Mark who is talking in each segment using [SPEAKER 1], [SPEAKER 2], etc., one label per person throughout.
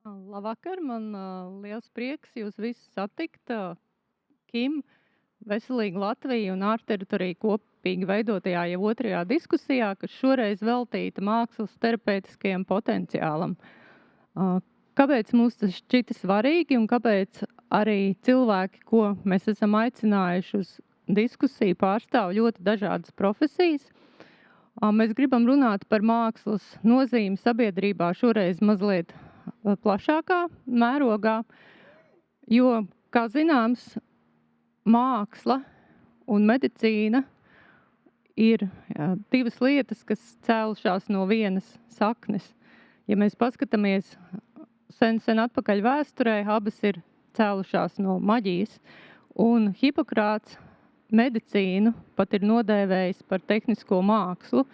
[SPEAKER 1] Labvakar, man liels prieks jūs visus satikt. Kim, Veselīga Latvija un ārteritorija kopīgi veidotajā jau otrajā diskusijā, kas šoreiz veltīta mākslas terapeitiskajam potenciālam. Kāpēc mums tas šķita svarīgi un kāpēc arī cilvēki, ko mēs esam aicinājuši uz diskusiju, pārstāv ļoti dažādas profesijas? Mēs gribam runāt par mākslas nozīmi sabiedrībā šoreiz mazliet plašākā mērogā, jo, kā zināms, māksla un medicīna ir divas lietas, kas cēlušās no vienas saknes. Ja mēs paskatāmies sen atpakaļ vēsturē, abas ir cēlušās no maģijas, un Hipokrāts medicīnu pat ir nodēvējis par tehnisko mākslu.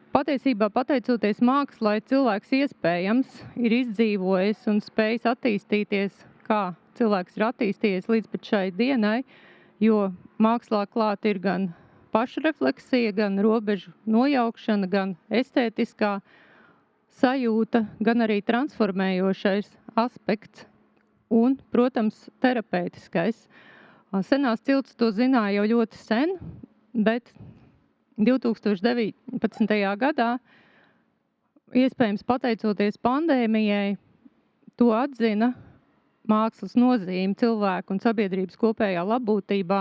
[SPEAKER 1] Patiesībā, pateicoties mākslai, cilvēks iespējams ir izdzīvojis un spējis attīstīties, kā cilvēks ir attīstījies līdz pat šai dienai, jo mākslā klāt ir gan pašrefleksija, gan robežu nojaukšana, gan estētiskā sajūta, gan arī transformējošais aspekts un, protams, terapeitiskais. Senās cilts to zināja jau ļoti sen, bet 2019. gadā, iespējams pateicoties pandēmijai, to atzina mākslas nozīmi cilvēku un sabiedrības kopējā labbūtībā,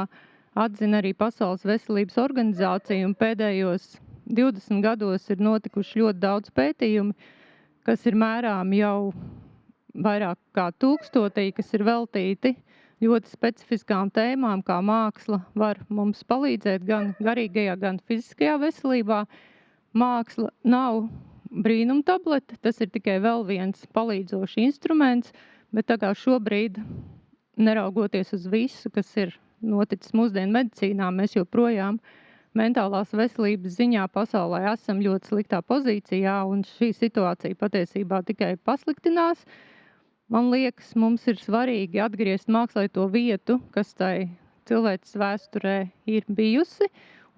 [SPEAKER 1] atzina arī Pasaules veselības organizācija, un pēdējos 20 gados ir notikuši ļoti daudz pētījumi, kas ir mērām jau vairāk kā 1000, kas ir veltīti ļoti specifiskām tēmām, kā māksla var mums palīdzēt gan garīgajā, gan fiziskajā veselībā. Māksla nav brīnumtablete, tas ir tikai vēl viens palīdzošs instruments, bet tā kā šobrīd, neraugoties uz visu, kas ir noticis mūsdienu medicīnā, mēs joprojām mentālās veselības ziņā pasaulē esam ļoti sliktā pozīcijā, un šī situācija patiesībā tikai pasliktinās. Man liekas, mums ir svarīgi atgriezt mākslai to vietu, kas tai cilvēces vēsturē ir bijusi.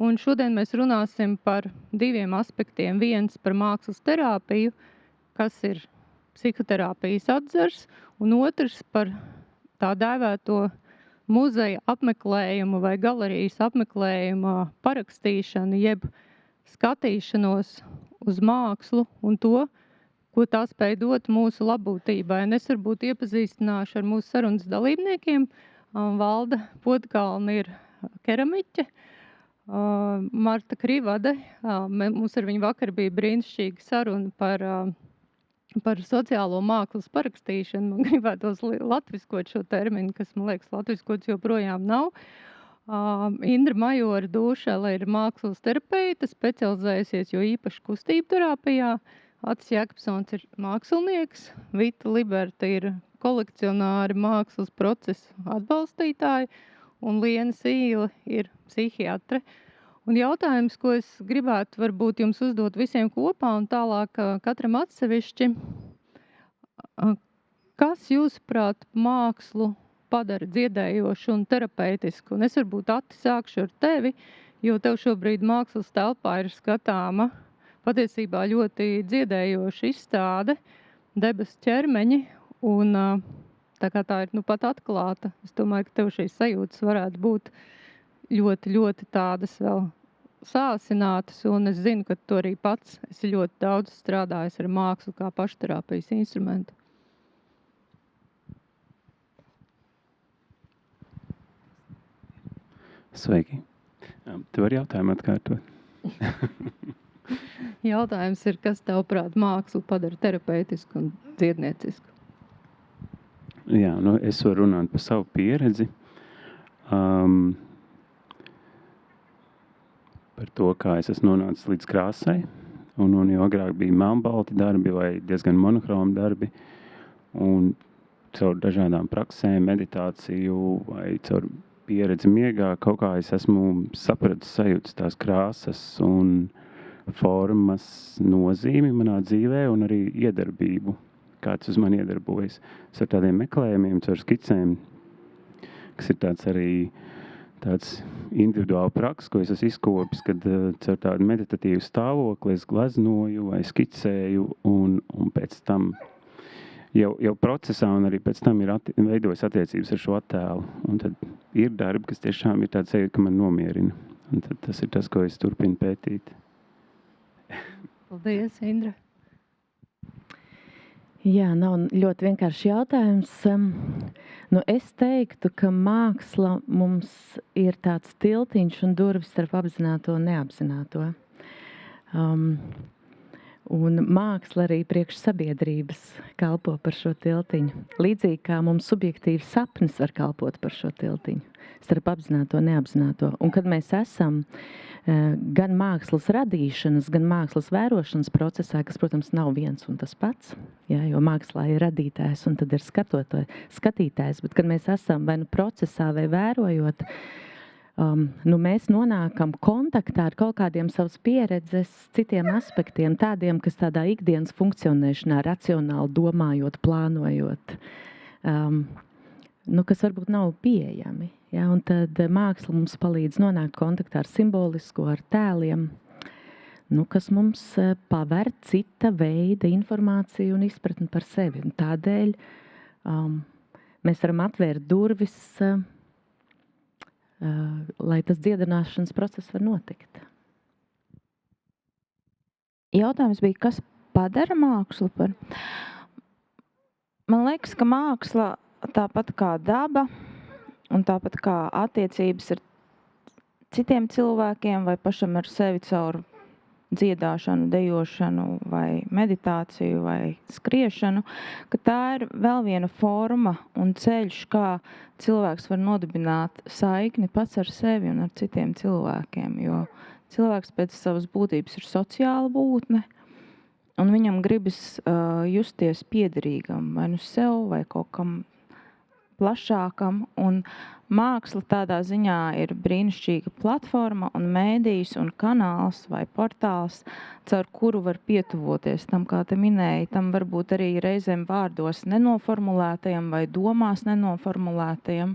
[SPEAKER 1] Un šodien mēs runāsim par diviem aspektiem. Viens par mākslas terapiju, kas ir psihoterapijas atzars, un otrs par tā dēvēto muzeja apmeklējumu vai galerijas apmeklējumu parakstīšanu, jeb skatīšanos uz mākslu un to, ko tā spēj dot mūsu labbūtībai. Un es varbūt iepazīstināšu ar mūsu sarunas dalībniekiem. Valda Podkalna ir keramiķe, Marta Krivade. Mums ar viņu vakar bija brīnišķīga saruna par sociālo mākslas parakstīšanu. Man gribētos latviskot šo terminu, kas, man liekas, latviskots joprojām nav. Indra Majora Dūšele ir mākslas terapeite, specializējusies jo īpaši kustību terapijā. Atis Jēkabsons ir mākslinieks, Vita Liberta ir kolekcionāri, mākslas procesu atbalstītāji, un Liena Sīle ir psihiatre. Un jautājums, ko es gribētu varbūt jums uzdot visiem kopā un tālāk katram atsevišķi, kas jūsuprāt mākslu padara dziedējošu un terapeitisku? Un es varbūt Ati sākšu ar tevi, jo tev šobrīd mākslas telpā ir skatāma patiesībā ļoti dziedējoša izstāde, Debes ķermeņi, un tā kā tā ir pat atklāta, es domāju, ka tev šīs sajūtas varētu būt ļoti, ļoti tādas vēl sāsinātas, un es zinu, ka tu arī pats esi ļoti daudz strādājis ar mākslu kā pašterapijas instrumentu.
[SPEAKER 2] Sveiki. Tu vari jautājumu atkārtot?
[SPEAKER 1] Jautājums ir, kas tavuprāt mākslu padara terapeitisku un dziedniecisku?
[SPEAKER 2] Jā, es varu runāt par savu pieredzi. Par to, kā es esmu nonācis līdz krāsai. Un jau agrāk bija melnbalti darbi vai diezgan monochromi darbi. Un caur dažādām praksēm, meditāciju vai caur pieredzi miegā, kaut kā es esmu sapratis sajūtas tās krāsas un formas nozīmi manā dzīvē un arī iedarbību, kāds uz mani iedarbojas. Es ar tādiem meklējumiem, caur skicēm, kas ir tāds individuāli praks, ko es esmu izkopis, kad caur tādu meditatīvu stāvokli es gleznoju vai skicēju un pēc tam jau procesā un arī pēc tam ir veidojas attiecības ar šo attēlu. Un tad ir darbi, kas tiešām ir tāds sajūta, ka man nomierina. Un tad tas ir tas, ko es turpinu pētīt.
[SPEAKER 1] Paldies, Indra.
[SPEAKER 3] Jā, nav ļoti vienkārši jautājums. Es teiktu, ka māksla mums ir tāds tiltiņš un durvis starp apzināto un neapzināto. Un māksla arī priekš sabiedrības kalpo par šo tiltiņu. Līdzīgi kā mums subjektīvi sapnis var kalpot par šo tiltiņu starp apzināto un neapzināto. Un kad mēs esam gan mākslas radīšanas, gan mākslas vērošanas procesā, kas, protams, nav viens un tas pats, jā, jo mākslā ir radītājs un tad ir skatītājs, bet kad mēs esam vai nu procesā vai vērojot, mēs nonākam kontaktā ar kaut kādiem savas pieredzes citiem aspektiem, tādiem, kas tādā ikdienas funkcionēšanā, racionāli domājot, plānojot, kas varbūt nav pieejami. Ja? Un tad māksla mums palīdz nonākt kontaktā ar simbolisko, ar tēliem, kas mums paver cita veida informāciju un izpratni par sevi. Un tādēļ mēs varam atvērt durvis, lai tas dziedināšanas process var notikt.
[SPEAKER 4] Jautājums bija, kas padara mākslu par? Man liekas, ka māksla tāpat kā daba un tāpat kā attiecības ar citiem cilvēkiem vai pašam ar sevi caur dziedāšanu, dejošanu vai meditāciju vai skriešanu, ka tā ir vēl viena forma un ceļš, kā cilvēks var nodibināt saikni pats ar sevi un ar citiem cilvēkiem, jo cilvēks pēc savas būtības ir sociāla būtne un viņam gribas justies piederīgam vai nu sev vai kaut kam plašākam, un māksla tādā ziņā ir brīnišķīga platforma un mēdījis un kanāls vai portāls, caur kuru var pietuvoties tam, kā te minēja, tam varbūt arī reizēm vārdos nenoformulētajam vai domās nenoformulētajam.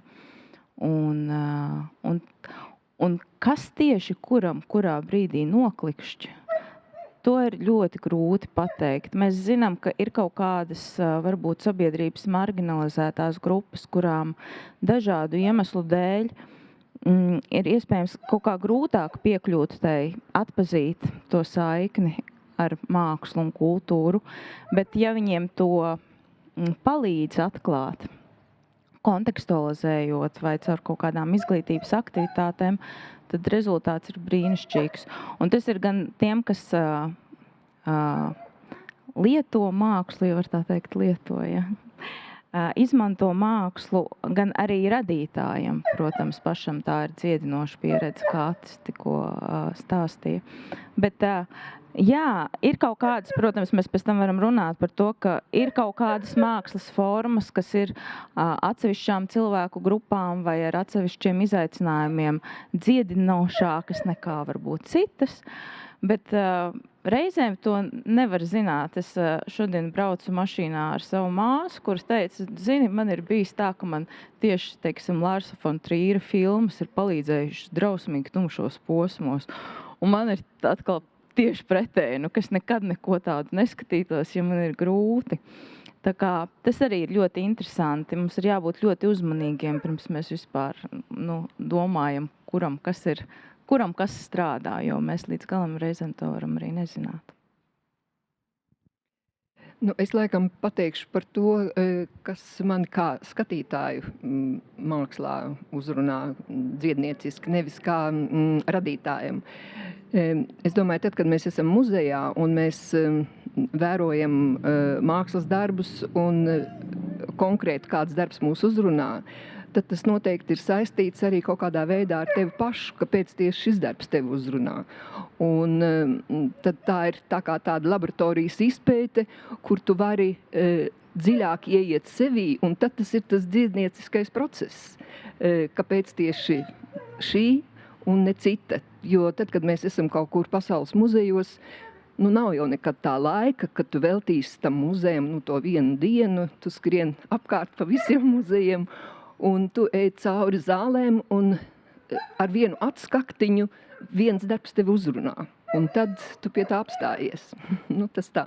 [SPEAKER 4] Un kas tieši kuram, kurā brīdī noklikšķi? To ir ļoti grūti pateikt. Mēs zinām, ka ir kaut kādas varbūt sabiedrības marginalizētās grupas, kurām dažādu iemeslu dēļ ir iespējams kaut kā grūtāk piekļūt tai, atpazīt to saikni ar mākslu un kultūru, bet ja viņiem to palīdz atklāt, kontekstualizējot vai caur kaut kādām izglītības aktivitātēm, tad rezultāts ir brīnišķīgs. Un tas ir gan tiem, kas lieto mākslu, ja var tā teikt, izmanto mākslu, gan arī radītājiem, protams, pašam tā ir dziedinoša pieredze, kā tas tikko stāstīja. Bet jā, ir kaut kādas, protams, mēs pēc tam varam runāt par to, ka ir kaut kādas mākslas formas, kas ir atsevišķām cilvēku grupām vai ar atsevišķiem izaicinājumiem dziedinošākas nekā varbūt citas, bet reizēm to nevar zināt. Es šodien braucu mašīnā ar savu māsu, kuras teica, zini, man ir bijis tā, ka man tieši, teiksim, Lārsa fon Trīra filmas ir palīdzējušas drausmīgi tumšos posmos. Un man ir atkal tieši pretēji, kas nekad neko tādu neskatītos, ja man ir grūti. Tā kā tas arī ir ļoti interesanti. Mums ir jābūt ļoti uzmanīgiem, pirms mēs vispār domājam, kuram kas strādā, jo mēs līdz galam reizēm to varam arī nezināt.
[SPEAKER 5] Es laikam pateikšu par to, kas man kā skatītāju mākslā uzrunā dziednieciski, nevis kā radītājiem. Es domāju, tad, kad mēs esam muzejā un mēs vērojam mākslas darbus un konkrēti kāds darbs mūs uzrunā, tad tas noteikti ir saistīts arī kaut kādā veidā ar tevi pašu, kāpēc tieši šis darbs tevi uzrunā. Un tad tā ir tā kā tāda laboratorijas izpēte, kur tu vari dziļāk ieiet sevī, un tad tas ir tas dziednieciskais process. Kāpēc tieši šī un ne cita? Jo tad, kad mēs esam kaut kur pasaules muzejos, nav jau nekad tā laika, kad tu veltīsi tam muzejam to vienu dienu, tu skrien apkārt pa visiem muzejiem, un tu ej cauri zālēm, un ar vienu atskaktiņu viens darbs tevi uzrunā. Un tad tu pie tā apstājies. Tas tā.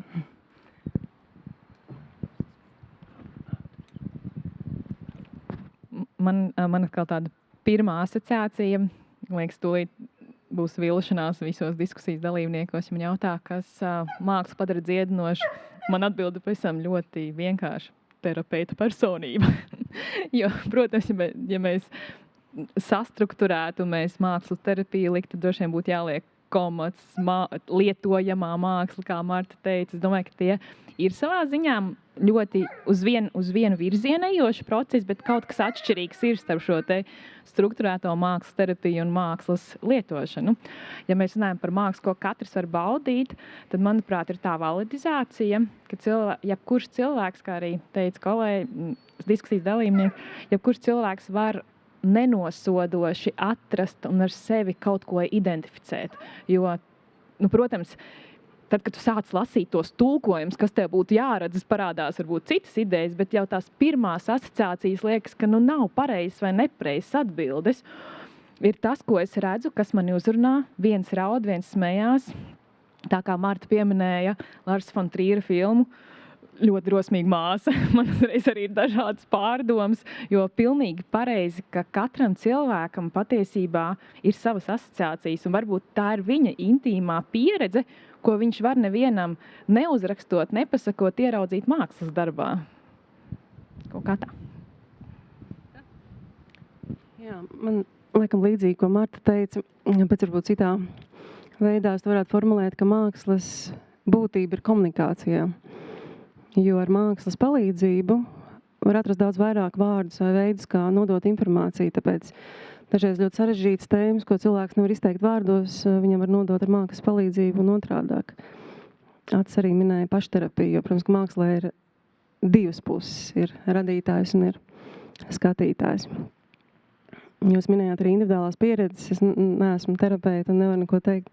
[SPEAKER 6] man atkal tāda pirmā asociācija, liekas, tūlīt būs vilšanās visos diskusijas dalībniekos. Ja man jautā, kas mākslu padara dziedinošu, man atbilde pavisam ļoti vienkārši - terapeita personība. Jo, protams, ja mēs sastrukturētu, mēs mākslu terapiju liktu, droši vien būtu jāliek komats, lietojamā māksla, kā Marta teica. Es domāju, ka tie ir savā ziņā ļoti uz vienu virzienu ejoši procesi, bet kaut kas atšķirīgs ir starp šo te strukturēto mākslas terapiju un mākslas lietošanu. Ja mēs runājam par mākslu, ko katrs var baudīt, tad, manuprāt, ir tā validizācija, ka jebkurš cilvēks, kā arī teica kolēģi, diskusijas dalībnieki, jebkurš cilvēks var nenosodoši atrast un ar sevi kaut ko identificēt. Jo, protams, tad, kad tu sāc lasīt tos tulkojumus, kas tev būtu jāredz, parādās varbūt citas idejas, bet jau tās pirmās asociācijas liekas, ka nav pareizas vai nepareizas atbildes. Ir tas, ko es redzu, kas mani uzrunā. Viens raud, viens smējās. Tā kā Marta pieminēja Lars von Trīra filmu, ļoti drosmīga māsa. Man uzreiz arī ir dažādas pārdomas, jo pilnīgi pareizi, ka katram cilvēkam patiesībā ir savas asociācijas, un varbūt tā ir viņa intīmā pieredze, ko viņš var nevienam neuzrakstot, nepasakot, ieraudzīt mākslas darbā. Kaut kā tā.
[SPEAKER 7] Jā, man laikam līdzīgi, ko Marta teica, pēc varbūt citā veidā es varētu formulēt, ka mākslas būtība ir komunikācijā. Jo ar mākslas palīdzību var atrast daudz vairāk vārdus vai veidus, kā nodot informāciju. Tāpēc dažreiz ļoti sarežģītas tēmas, ko cilvēks nevar izteikt vārdos, viņam var nodot ar mākslas palīdzību un otrādāk. Ats arī minēja pašterapiju, jo, protams, ka mākslā ir divas puses. Ir radītājs un ir skatītājs. Jūs minējāt arī individuālās pieredzes. Es neesmu terapeita un nevaru neko teikt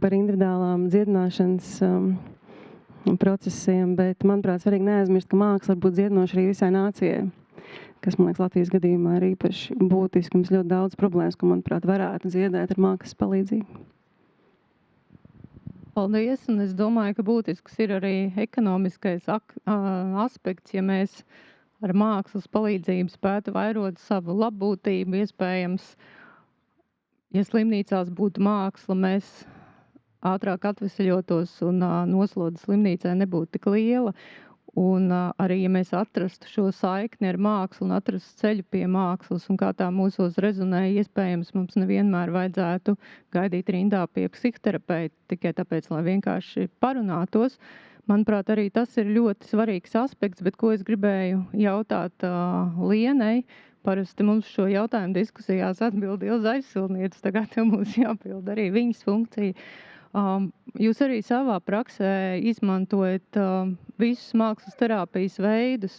[SPEAKER 7] par individuālām dziedināšanas procesiem, bet, manuprāt, svarīgi neaizmirst, ka māksla var būt dziedinoša arī visai nācijai, kas, man liekas, Latvijas gadījumā ir īpaši būtiski. Mums ļoti daudz problēmas, ko, manuprāt, varētu dziedēt ar mākslas palīdzību.
[SPEAKER 1] Paldies, un es domāju, ka būtisks ir arī ekonomiskais aspekts, ja mēs ar mākslas palīdzību spētu vairot savu labbūtību. Iespējams, ja slimnīcās būtu māksla, mēs ātrāk atveseļotos un noslodze slimnīcai nebūtu tik liela. Un arī, ja mēs atrastu šo saikni ar mākslu un atrastu ceļu pie mākslas un kā tā mūsos rezonē, iespējams, mums nevienmēr vajadzētu gaidīt rindā pie psihoterapeita tikai tāpēc, lai vienkārši parunātos. Manuprāt, arī tas ir ļoti svarīgs aspekts, bet ko es gribēju jautāt Lienai. Parasti mums šo jautājumu diskusijās atbild Ilza Aizsilniece, tagad mums jāpild arī viņas funkcija. Jūs arī savā praksē izmantojat visus mākslas terapijas veidus.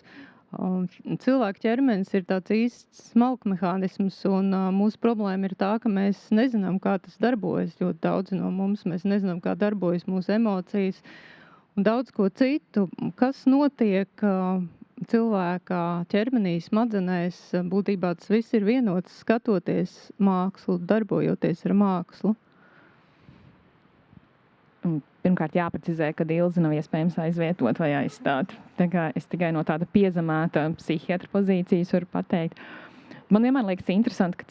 [SPEAKER 1] Cilvēka ķermenis ir tāds īsts smalkmehānisms, un mūsu problēma ir tā, ka mēs nezinām, kā tas darbojas. Ļoti daudz no mums mēs nezinām, kā darbojas mūsu emocijas un daudz ko citu. Kas notiek cilvēka ķermenī, smadzenēs? Būtībā tas viss ir vienots, skatoties mākslu, darbojoties ar mākslu.
[SPEAKER 6] Pirmkārt, jāprecizē, ka Ilzi nav iespējams aizvietot vai aizstāt. Tā kā es tikai no tāda piezemēta psihiatra pozīcijas varu pateikt. Man vienmēr liekas interesanti, ka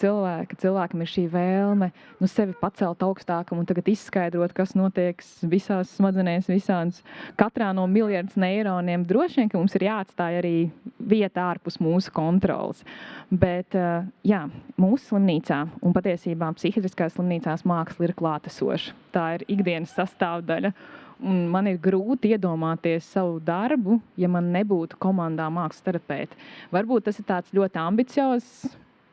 [SPEAKER 6] cilvēkam ir šī vēlme sevi pacelt augstākam un tagad izskaidrot, kas notiek visās smadzenēs, katrā no miljardas neironiem. Droši vien, ka mums ir jāatstāj arī vieta ārpus mūsu kontrolas. Bet, jā, mūsu slimnīcā un patiesībā psihiatriskās slimnīcās māksla ir klātesoša. Tā ir ikdienas sastāvdaļa. Un man ir grūti iedomāties savu darbu, ja man nebūtu komandā mākslas terapeiti. Varbūt tas ir tāds ļoti ambiciozs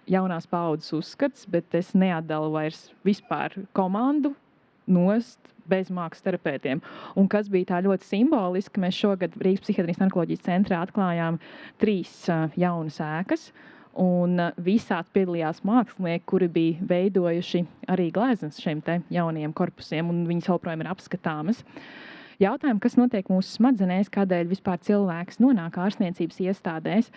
[SPEAKER 6] jaunās paaudzes uzskats, bet es neatdalu vairs vispār komandu nost bez mākslas terapeitiem. Un kas bija tā ļoti simboliski, mēs šogad Rīgas Psihiatrijas un onkoloģijas centrā atklājām 3 jaunas ēkas. Un visās piedalījās mākslinieki, kuri bija veidojuši arī gleznas šiem te jaunajiem korpusiem, un viņas joprojām ir apskatāmas. Jautājumi, kas notiek mūsu smadzenēs, kādēļ vispār cilvēks nonāk ārstniecības iestādēs,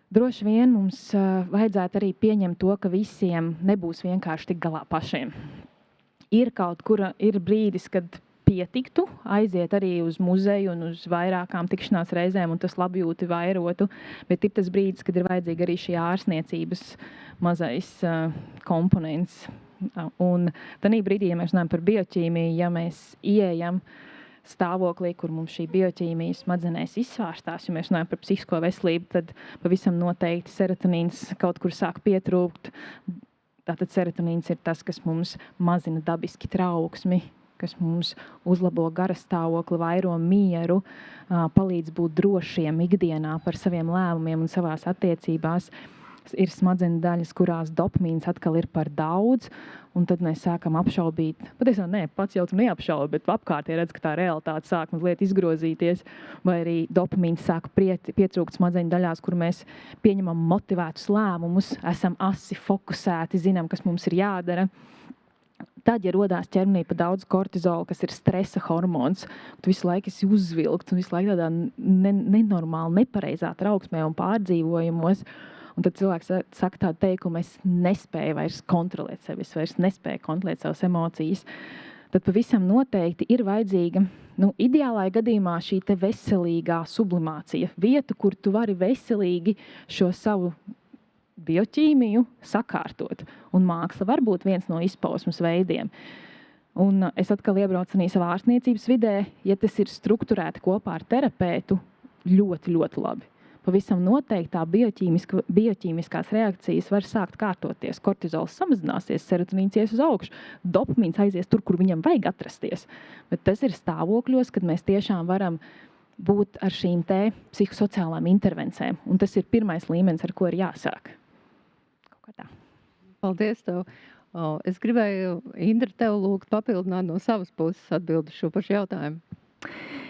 [SPEAKER 6] droši vien mums vajadzētu arī pieņemt to, ka visiem nebūs vienkārši tik galā pašiem. Ir kaut kura ir brīdis, kad pietiktu, aiziet arī uz muzeju un uz vairākām tikšanās reizēm, un tas labjūti vairotu, bet ir tas brīdis, kad ir vajadzīga arī šī ārsniecības mazais komponents. Un tādā brīdī, ja mēs runājam par bioķīmiju, ja mēs ieejam stāvoklī, kur mums šī bioķīmija smadzenēs izsvārstās, ja mēs runājam par psihisko veselību, tad pavisam noteikti serotonīns kaut kur sāk pietrūkt. Tātad serotonīns ir tas, kas mums mazina dabiski trauksmi, kas mums uzlabo garastāvokli, vairo mieru, palīdz būt drošiem ikdienā par saviem lēmumiem un savās attiecībās. Ir smadzeņu daļas, kurās dopamīns atkal ir par daudz, un tad mēs sākam apšaubīt. Patiesībā nē, pats jau tu neapšaubi, bet apkārt redz, ka tā realitāte sāk mazliet izgrozīties, vai arī dopamīns sāk pietrūkt smadzeņu daļās, kur mēs pieņemam motivētus lēmumus, esam asi fokusēti, zinām, kas mums ir jādara. Tad, ja rodās ķermenī pa daudz kortizola, kas ir stresa hormons, tu visu laiku esi uzvilkts un visu laiku tādā nenormāli, nepareizā trauksmē un pārdzīvojumos, un tad cilvēks saka tādu teikumu, es nespēju vairs kontrolēt sevi, es vairs nespēju kontrolēt savas emocijas. Tad pavisam noteikti ir vajadzīga, ideālajā gadījumā šī te veselīgā sublimācija. Vieta, kur tu vari veselīgi šo savu bioķīmiju sakārtot. Un māksla var būt viens no izpausmes veidiem. Un es atkal iebraucu arī savā ārstniecības vidē, ja tas ir strukturēti kopā ar terapeitu, ļoti, ļoti labi. Pavisam noteikti tā bioķīmiskās reakcijas var sākt kārtoties. Kortizols samazināsies, serotonīns ies uz augšu, dopamīns aizies tur, kur viņam vajag atrasties. Bet tas ir stāvokļos, kad mēs tiešām varam būt ar šīm te psihosociālām intervencēm. Un tas ir pirmais līmenis, ar ko ir jāsāk. Kaut kā tā.
[SPEAKER 1] Paldies tev. Es gribēju, Indra, tev lūgt papildināt no savas puses atbildi šo pašu jautājumu.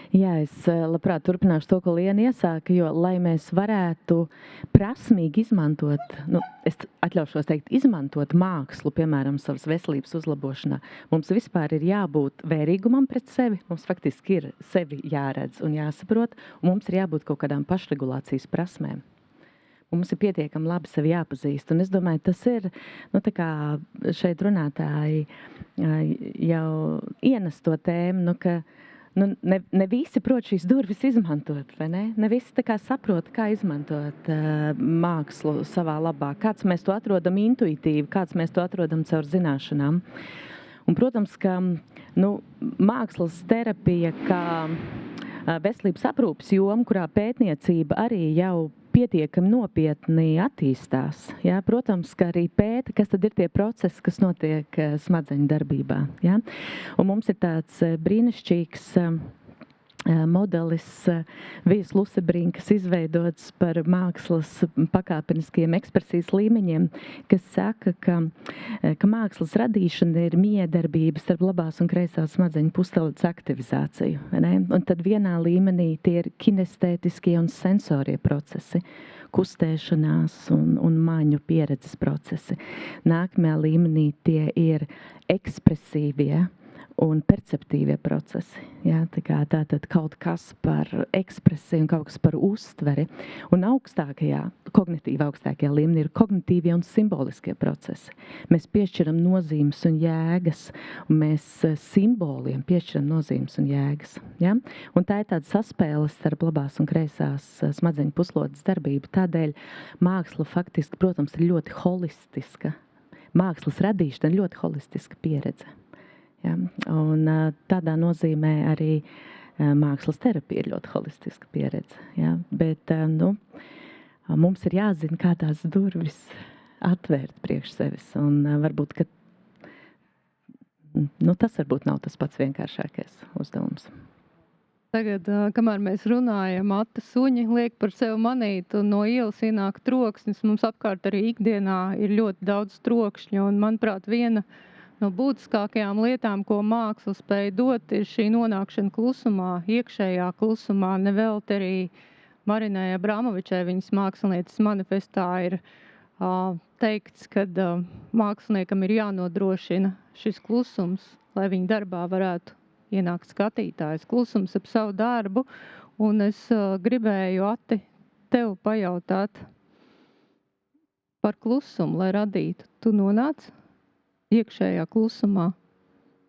[SPEAKER 3] Jā, es labprāt turpināšu to, ko Liena iesāka, jo, lai mēs varētu prasmīgi izmantot, es atļaušos teikt, izmantot mākslu, piemēram, savas veselības uzlabošanā, mums vispār ir jābūt vērīgumam pret sevi, mums faktiski ir sevi jāredz un jāsaprot, un mums ir jābūt kaut kādām pašregulācijas prasmēm. Mums ir pietiekami labi sevi jāpazīst, un es domāju, tas ir, tā kā šeit runātāji jau ienes to tēmu, ka ne visi prot šīs durvis izmantot, vai ne? Ne visi tā kā saprot, kā izmantot mākslu savā labā. Kāds mēs to atrodam intuitīvi, kāds mēs to atrodam caur zināšanām. Un, protams, ka mākslas terapija kā veselības aprūpes joma, kurā pētniecība arī jau pietiekami nopietni attīstās. Jā, protams, ka arī pēta, kas tad ir tie procesi, kas notiek smadzeņu darbībā. Jā? Un mums ir tāds brīnišķīgs modelis Vijas Lusebrinkas izveidots par mākslas pakāpeniskiem ekspresijas līmeņiem, kas saka, ka mākslas radīšana ir miedarbības starp labās un kreisās smadzeņu pusteldes aktivizāciju. Ne? Un tad vienā līmenī tie ir kinestētiskie un sensorie procesi, kustēšanās un maņu pieredzes procesi. Nākamajā līmenī tie ir ekspresīvie un perceptīvie procesi. Jā, tātad kaut kas par ekspresiju un kaut kas par uztveri. Un kognitīvi augstākajā līmenī ir kognitīvie un simboliskie procesi. Mēs piešķiram nozīmes un jēgas, un mēs simboliem piešķiram nozīmes un jēgas. Jā? Un tā ir tāda saspēle starp labās un kreisās smadzeņu puslodes darbību. Tādēļ māksla faktiski, protams, ir ļoti holistiska. Mākslas radīšana ir ļoti holistiska pieredze. Ja, un tādā nozīmē arī mākslas terapija ir ļoti holistiska pieredze. Ja, bet mums ir jāzina, kā tās durvis atvērt priekš sevis. Un varbūt, ka tas varbūt nav tas pats vienkāršākais uzdevums.
[SPEAKER 1] Tagad, kamēr mēs runājam, Ata suņi liek par sevi manīt, un no ielas ienāk troksnis. Mums apkārt arī ikdienā ir ļoti daudz trokšņu, un, manuprāt, viena no būtiskākajām lietām, ko māksla spēja dot, ir šī nonākšana klusumā, iekšējā klusumā. Nevelti arī Marinai Abramovičai, viņas mākslinieces manifestā, ir teikts, ka māksliniekam ir jānodrošina šis klusums, lai viņa darbā varētu ienākt skatītājs. Klusums ap savu darbu, un es gribēju, Ati, tev pajautāt par klusumu, lai radītu. Tu nonāc iekšējā klusumā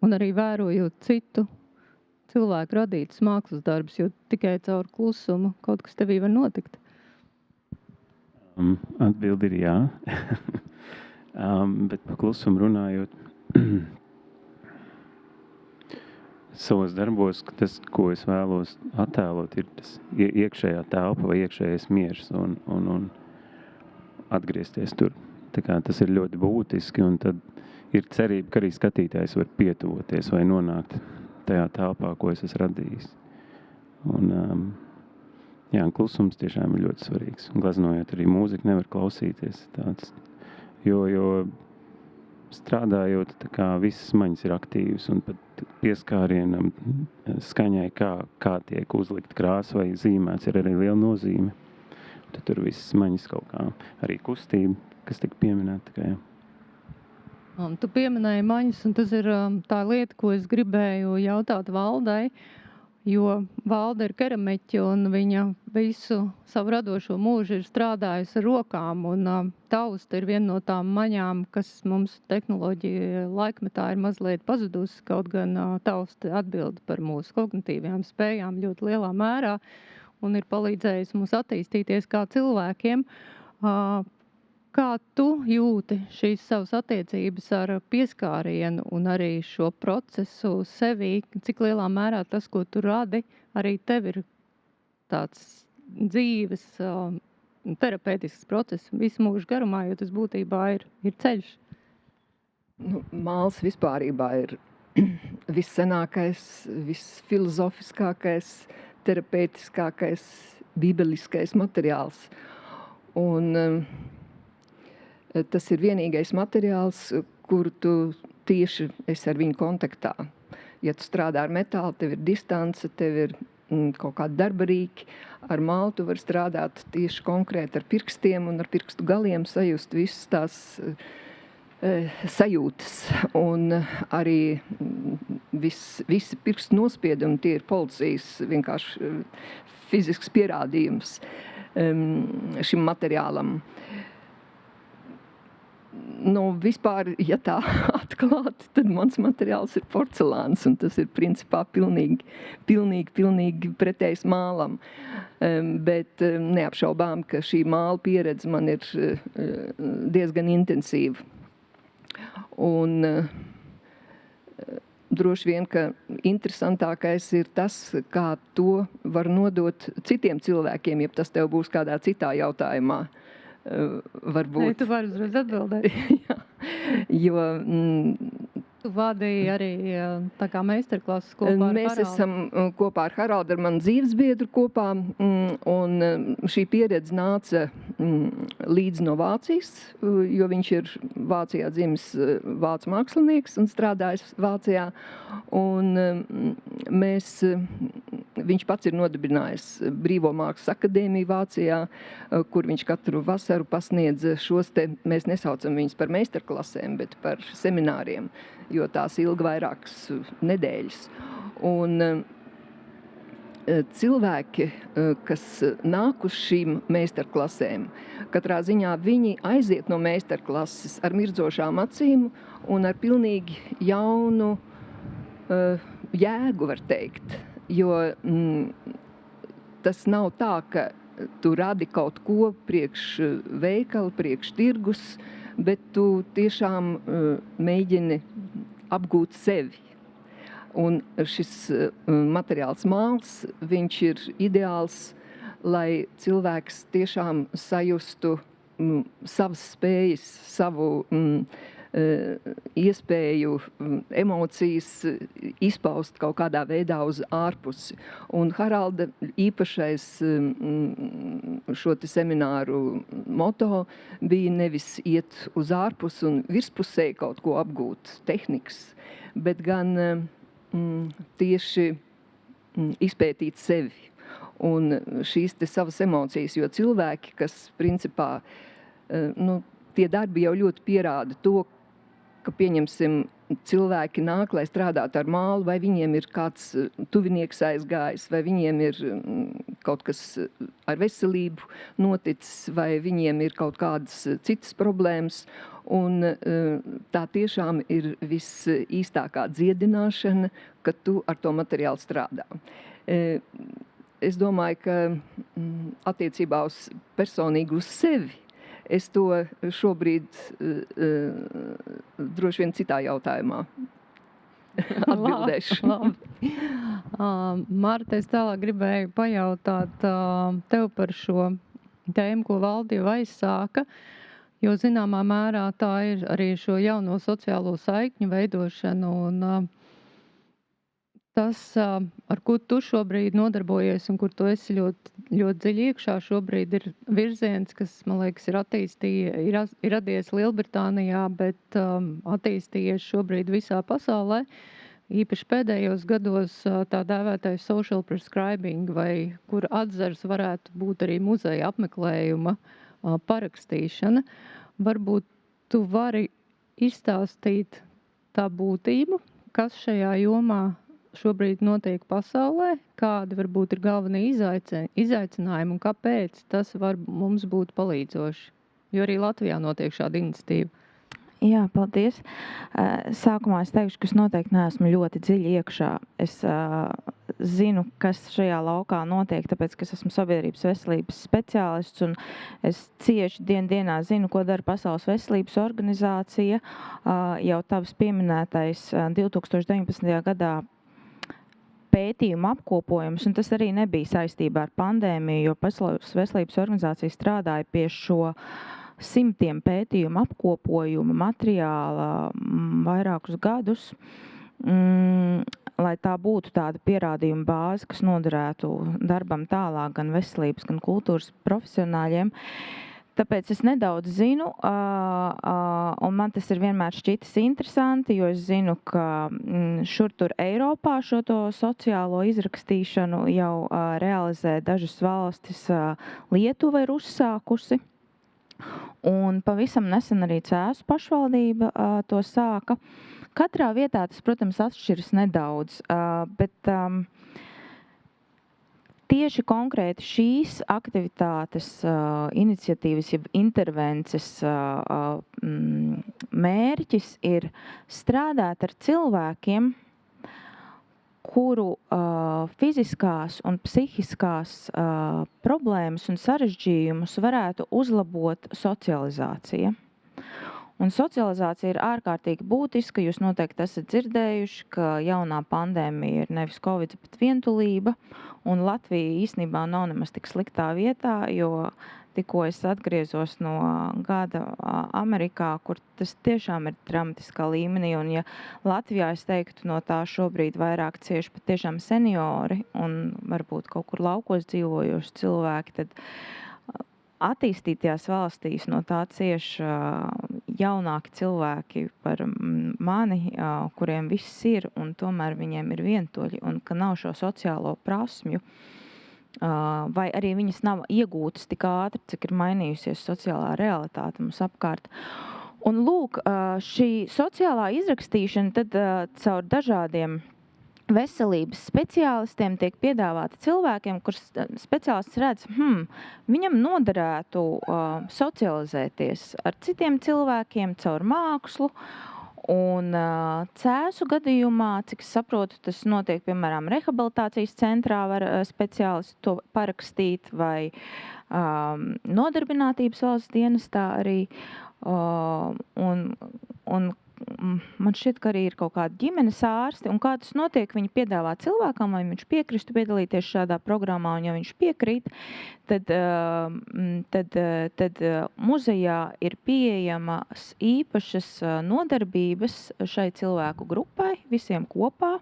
[SPEAKER 1] un arī vērojot citu, cilvēku radītus mākslas darbus, jo tikai caur klusumu kaut kas tevī var notikt?
[SPEAKER 2] Atbildi ir jā. Bet par klusumu runājot, savos darbos, tas, ko es vēlos attēlot, ir tas iekšējā telpa vai iekšējais miers un atgriezties tur. Tā kā tas ir ļoti būtiski, un tad ir cerība, ka arī skatītājs var pietuvoties vai nonākt tajā telpā, ko es esmu radījis. Un klusums tiešām ir ļoti svarīgs. Un glaznojot arī mūziku nevar klausīties tāds, jo strādājot, tā kā visas maņas ir aktīvas, un pat pieskārienam skaņai, kā tiek uzlikt krāsa vai zīmēts, ir arī liela nozīme. Tad tur visas maņas kaut kā, arī kustība, kas tika pieminēta. Tikai,
[SPEAKER 1] Tu pieminēji maņas, un tas ir tā lieta, ko es gribēju jautāt Valdai, jo Valda ir keramiķe, un viņa visu savu radošo mūžu ir strādājusi ar rokām, un tausta ir viena no tām maņām, kas mums tehnoloģija laikmetā ir mazliet pazudusi, kaut gan tausta atbild par mūsu kognitīvajām spējām ļoti lielā mērā, un ir palīdzējusi mums attīstīties kā cilvēkiem. Kā tu jūti šīs savas attiecības ar pieskārienu un arī šo procesu sevī, cik lielā mērā tas, ko tu radi, arī tev ir tāds dzīves, terapeitisks process visu mūžu garumā, jo tas būtībā ir ceļš?
[SPEAKER 5] Māls vispārībā ir vissenākais, visfilozofiskākais, terapeitiskākais, bībeliskais materiāls. Un tas ir vienīgais materiāls, kuru tu tieši esi ar viņu kontaktā. Ja tu strādā ar metālu, tev ir distance, tev ir kaut kādi darbarīki. Ar mālu tu vari strādāt tieši konkrēti ar pirkstiem un ar pirkstu galiem sajust visas tās sajūtas. Un arī visi pirkstu nospiedumi, tie ir policijas vienkārši fizisks pierādījums šim materiālam. Vispār, ja tā atklāti, tad mans materiāls ir porcelāns, un tas ir principā pilnīgi pretējs mālam. Bet neapšaubām, ka šī māla pieredze man ir diezgan intensīva. Un droši vien, ka interesantākais ir tas, kā to var nodot citiem cilvēkiem, ja tas tev būs kādā citā jautājumā. Varbūt.
[SPEAKER 1] Tu vari uzreiz atbildēt.
[SPEAKER 5] Jā, jo
[SPEAKER 1] tu vadīji arī tā kā meistarklases kopā ar
[SPEAKER 5] mēs
[SPEAKER 1] Haraldu.
[SPEAKER 5] esam kopā ar Haraldu, ar manu dzīvesbiedru kopā, un šī pieredze nāca līdz no Vācijas, jo viņš ir Vācijā dzimis vācu mākslinieks un strādājis Vācijā, un viņš pats ir nodibinājis Brīvo mākslas akadēmiju Vācijā, kur viņš katru vasaru pasniedz šos te, mēs nesaucam viņus par meistarklasēm, bet par semināriem, jo tās ilga vairākas nedēļas. Un cilvēki, kas nāk uz šīm meistarklasēm, katrā ziņā viņi aiziet no meistarklases ar mirdzošām acīm un ar pilnīgi jaunu jēgu, var teikt. Jo tas nav tā, ka tu radi kaut ko priekš veikala, priekš tirgus, bet tu tiešām mēģini apgūt sevi. Un šis materiāls māls, viņš ir ideāls, lai cilvēks tiešām sajustu savas spējas, savu iespēju, emocijas izpaust kaut kādā veidā uz ārpusi. Un Haralda īpašais šo te semināru moto bija nevis iet uz ārpusi un virspusē kaut ko apgūt tehnikas, bet gan tieši izpētīt sevi un šīs te savas emocijas, jo cilvēki, kas principā, tie darbi jau ļoti pierāda to, ka pieņemsim cilvēki nāk, lai strādātu ar mālu, vai viņiem ir kāds tuvinieks aizgājis, vai viņiem ir kaut kas ar veselību noticis, vai viņiem ir kaut kādas citas problēmas. Un tā tiešām ir visīstākā dziedināšana, kad tu ar to materiālu strādā. Es domāju, ka attiecībā uz personīgi uz sevi, es to šobrīd droši vien citā jautājumā atbildēšu.
[SPEAKER 1] Labi. Marta, es tālāk gribēju pajautāt tev par šo tēmu, ko Valdi jau aizsāka, jo zināmā mērā tā ir arī šo jauno sociālo saikņu veidošanu un tas, ar ko tu šobrīd nodarbojies un kur tu esi ļoti dziļi iekšā šobrīd, ir virziens, kas, man liekas, ir radies Lielbritānijā, bet attīstījies šobrīd visā pasaulē. Īpaši pēdējos gados tā dēvētais social prescribing, vai kur atzars varētu būt arī muzeja apmeklējuma parakstīšana. Varbūt tu vari izstāstīt tā būtību, kas šajā jomā šobrīd notiek pasaulē, kādi varbūt ir galvenie izaicinājumi un kāpēc tas var mums būt palīdzoši. Jo arī Latvijā notiek šāda iniciatīva.
[SPEAKER 4] Jā, paldies. Sākumā es teikšu, ka es noteikti neesmu ļoti dziļi iekšā. Es zinu, kas šajā laukā notiek, tāpēc, ka es esmu sabiedrības veselības speciālists un es cieši dienā zinu, ko dara Pasaules veselības organizācija. Jau tavs pieminētais 2019. gadā pētījuma apkopojums, un tas arī nebija saistībā ar pandēmiju, jo Pasaules veselības organizācija strādāja pie šo simtiem pētījumu apkopojuma materiāla vairākus gadus, lai tā būtu tāda pierādījuma bāze, kas noderētu darbam tālāk gan veselības, gan kultūras profesionāļiem. Tāpēc es nedaudz zinu, un man tas ir vienmēr šķitis interesanti, jo es zinu, ka šur tur Eiropā šo to sociālo izrakstīšanu jau realizē dažas valstis. Lietuva ir uzsākusi, un pavisam nesen arī Cēsu pašvaldība to sāka. Katrā vietā tas, protams, atšķiras nedaudz, bet tieši konkrēti šīs aktivitātes, iniciatīvas, jeb intervences mērķis ir strādāt ar cilvēkiem, kuru fiziskās un psihiskās problēmas un sarežģījumus varētu uzlabot socializācija. Un socializācija ir ārkārtīgi būtiska. Jūs noteikti esat dzirdējuši, ka jaunā pandēmija ir nevis Covid, bet vientulība. Un Latvija īstenībā nav nemaz tik sliktā vietā, jo tikko es atgriezos no gada Amerikā, kur tas tiešām ir dramatiskā līmenī. Un ja Latvijā es teiktu no tā šobrīd vairāk cieši pat tiešām seniori un varbūt kaut kur laukos dzīvojoši cilvēki, tad attīstītajās valstīs no tā cieši jaunāki cilvēki par mani, kuriem viss ir, un tomēr viņiem ir vientuļi, un ka nav šo sociālo prasmju, vai arī viņas nav iegūtas tik ātri, cik ir mainījusies sociālā realitāte mums apkārt. Un lūk, šī sociālā izrakstīšana tad caur dažādiem veselības speciālistiem tiek piedāvāti cilvēkiem, kurus speciālists redz, viņam noderētu socializēties ar citiem cilvēkiem caur mākslu. Un Cēsu gadījumā, cik es saprotu, tas notiek, piemēram, rehabilitācijas centrā var speciālisti to parakstīt vai nodarbinātības valsts dienestā arī. Un man šķiet, ka arī ir kaut kādi ģimenes ārsti, un kā tas notiek, viņi piedāvā cilvēkam, vai viņš piekristu piedalīties šādā programmā, un ja viņš piekrīt, tad muzejā ir pieejamas īpašas nodarbības šai cilvēku grupai, visiem kopā.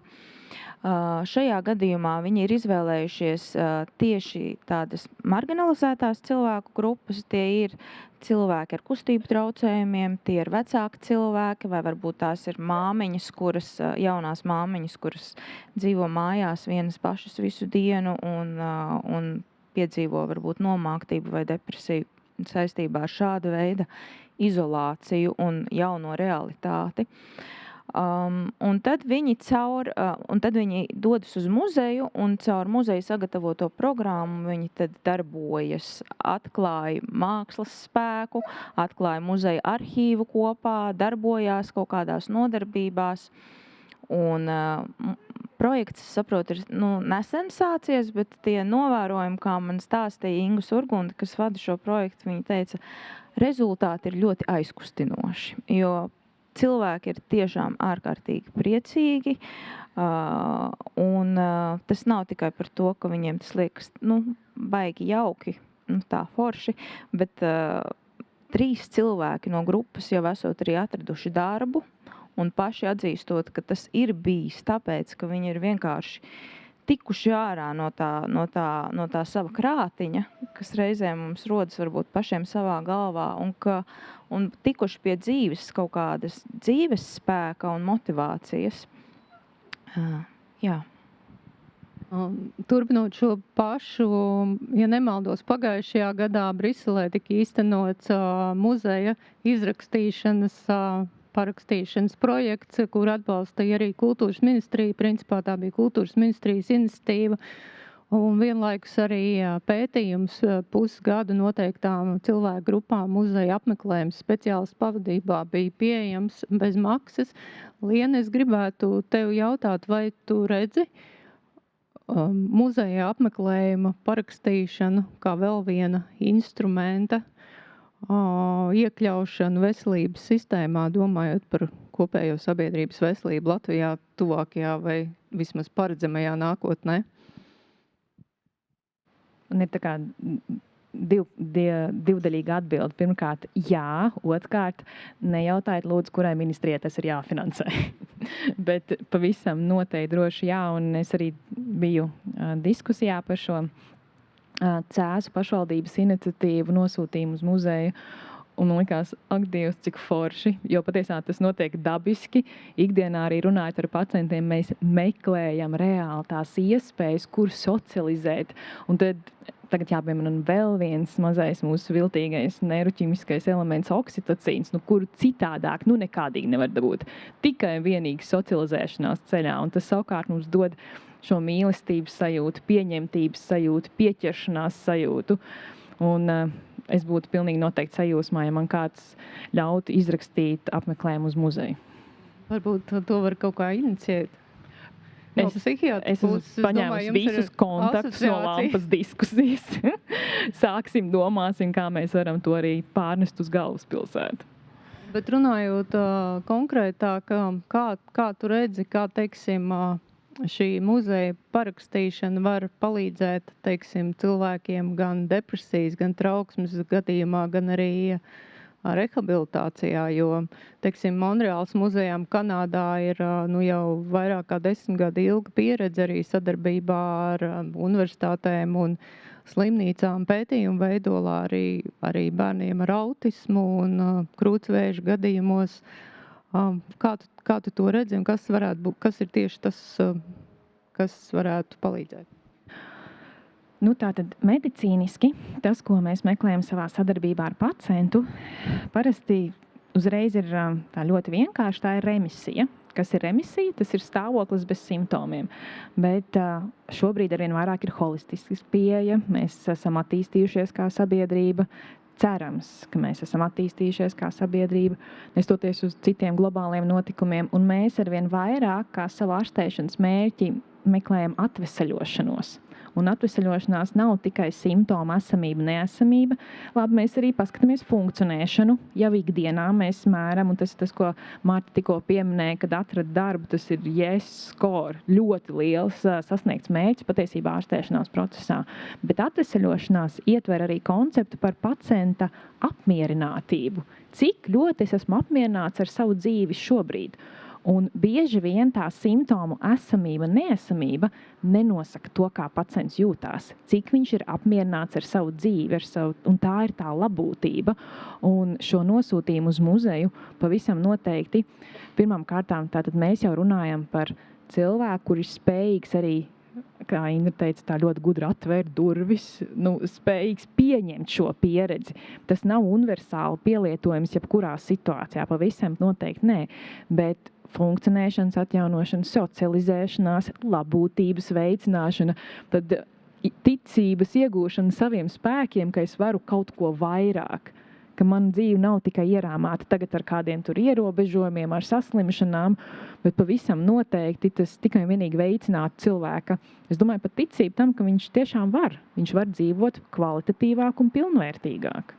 [SPEAKER 4] Šajā gadījumā viņi ir izvēlējušies tieši tādas marginalizētās cilvēku grupas. Tie ir cilvēki ar kustību traucējumiem, tie ir vecāki cilvēki, vai varbūt tās ir māmiņas, jaunās māmiņas, kuras dzīvo mājās vienas pašas visu dienu un piedzīvo varbūt nomāktību vai depresiju saistībā ar šāda veida izolāciju un jauno realitāti. Un tad viņi dodas uz muzeju, un caur muzeju sagatavoto programmu viņi tad darbojas, atklāja mākslas spēku, atklāja muzeja arhīvu kopā, darbojās kaut kādās nodarbībās. Un projekts, es saprotu, ir nesen sācies, bet tie novērojumi, kā man stāstīja Inga Surgunda, kas vada šo projektu, viņa teica, rezultāti ir ļoti aizkustinoši, jo cilvēki ir tiešām ārkārtīgi priecīgi, un tas nav tikai par to, ka viņiem tas liekas, baigi jauki, tā forši, bet 3 cilvēki no grupas jau esot arī atraduši darbu, un paši atzīstot, ka tas ir bijis tāpēc, ka viņi ir vienkārši tikuši ārā no tā sava krātiņa, kas reizēm mums rodas varbūt pašiem savā galvā, un tikuši pie dzīves kaut kādas dzīves spēka un motivācijas. Jā.
[SPEAKER 1] Turpinot šo pašu, ja nemaldos, pagājušajā gadā Briselē tika īstenots muzeja izrakstīšanas parakstīšanas projekts, kur atbalstīja arī kultūras ministrija. Principā tā bija kultūras ministrijas iniciatīva. Un vienlaikus arī pētījums pusgadu noteiktām cilvēku grupām muzeja apmeklējums speciālas pavadībā bija pieejams bez maksas. Liena, es gribētu tev jautāt, vai tu redzi muzeja apmeklējuma parakstīšanu kā vēl viena instrumenta iekļaušanu veselības sistēmā, domājot par kopējo sabiedrības veselību Latvijā tuvākajā vai vismaz paredzamajā nākotnē?
[SPEAKER 6] Un ir tā kā divdaļīga atbilde. Pirmkārt, jā, otrkārt, nejautājiet lūdzu, kurai ministrijai tas ir jāfinansē. Bet pavisam noteikti droši jā, un es arī biju diskusijā par šo Cēsu pašvaldības iniciatīvu nosūtījumu uz muzeju. Un man likās, ak, Dievs, cik forši, jo patiesībā tas notiek dabiski. Ikdienā arī runājot ar pacientiem, mēs meklējam reāli tās iespējas, kur socializēt. Un tagad jāpiemina vēl viens mazais mūsu viltīgais neiroķimiskais elements oksitocīns, kuru citādāk nekādīgi nevar dabūt. Tikai vienīgi socializēšanās ceļā. Un tas savukārt mums dod šo mīlestības sajūtu, pieņemtības sajūtu, pieķeršanās sajūtu. Un es būtu pilnīgi noteikti sajūsmā, ja man kāds ļautu izrakstīt apmeklējumu uz muzeju.
[SPEAKER 1] Varbūt to var kaut kā iniciēt.
[SPEAKER 6] Es paņēmu visus kontaktus no lampas diskusijas. Sāksim, domāsim, kā mēs varam to arī pārnest uz galvaspilsētu.
[SPEAKER 1] Bet runājot konkrētāk, kā tu redzi, kā, teiksim, šī muzeja parakstīšana var palīdzēt, teiksim, cilvēkiem gan depresijas, gan trauksmes gadījumā, gan arī rehabilitācijā, jo, teiksim, Monreāls muzejām Kanādā ir jau vairāk kā 10 gadu ilga pieredze arī sadarbībā ar universitātēm un slimnīcām pētījumu veidolā arī bērniem ar autismu un krūtsvēža gadījumos. Kā tu to redzi un kas varētu būt, kas ir tieši tas, kas varētu palīdzēt?
[SPEAKER 6] Tātad medicīniski tas, ko mēs meklējam savā sadarbībā ar pacientu, parasti uzreiz ir tā ļoti vienkārši, tā ir remisija. Kas ir remisija? Tas ir stāvoklis bez simptomiem. Bet šobrīd arvien vairāk ir holistisks pieeja. Mēs esam attīstījušies kā sabiedrība. Cerams, ka mēs esam attīstījušies kā sabiedrība, nestoties uz citiem globāliem notikumiem, un mēs arvien vairāk kā savu ārstēšanas mērķi meklējam atveseļošanos. Un atveseļošanās nav tikai simptoma esamība, neesamība. Labi, mēs arī paskatāmies funkcionēšanu. Jau ikdienā mēs mēram, un tas ir tas, ko Marta tikko pieminēja, kad atrada darbu, tas ir yes score, ļoti liels sasniegts mērķis patiesībā ārstēšanās procesā. Bet atveseļošanās ietver arī konceptu par pacienta apmierinātību. Cik ļoti es esmu apmierināts ar savu dzīvi šobrīd. Un bieži vien tā simptomu esamība, neesamība nenosaka to, kā pacients jūtās, cik viņš ir apmierināts ar savu dzīvi, un tā ir tā labūtība. Un šo nosūtījumu uz muzeju pavisam noteikti. Pirmām kārtām tātad mēs jau runājam par cilvēku, kurš spējīgs arī, kā Inga teica, tā ļoti gudri atvērt durvis, spējīgs pieņemt šo pieredzi. Tas nav universāli pielietojums jebkurā situācijā, pavisam noteikti nē, bet funkcionēšanas atjaunošana, socializēšanās, labūtības veicināšana, tad ticības iegūšana saviem spēkiem, ka es varu kaut ko vairāk, ka mana dzīve nav tikai ierāmāta tagad ar kādiem tur ierobežojumiem, ar saslimšanām, bet pavisam noteikti tas tikai un vienīgi veicinātu cilvēka. Es domāju par ticību tam, ka viņš tiešām var. Viņš var dzīvot kvalitatīvāk un pilnvērtīgāk.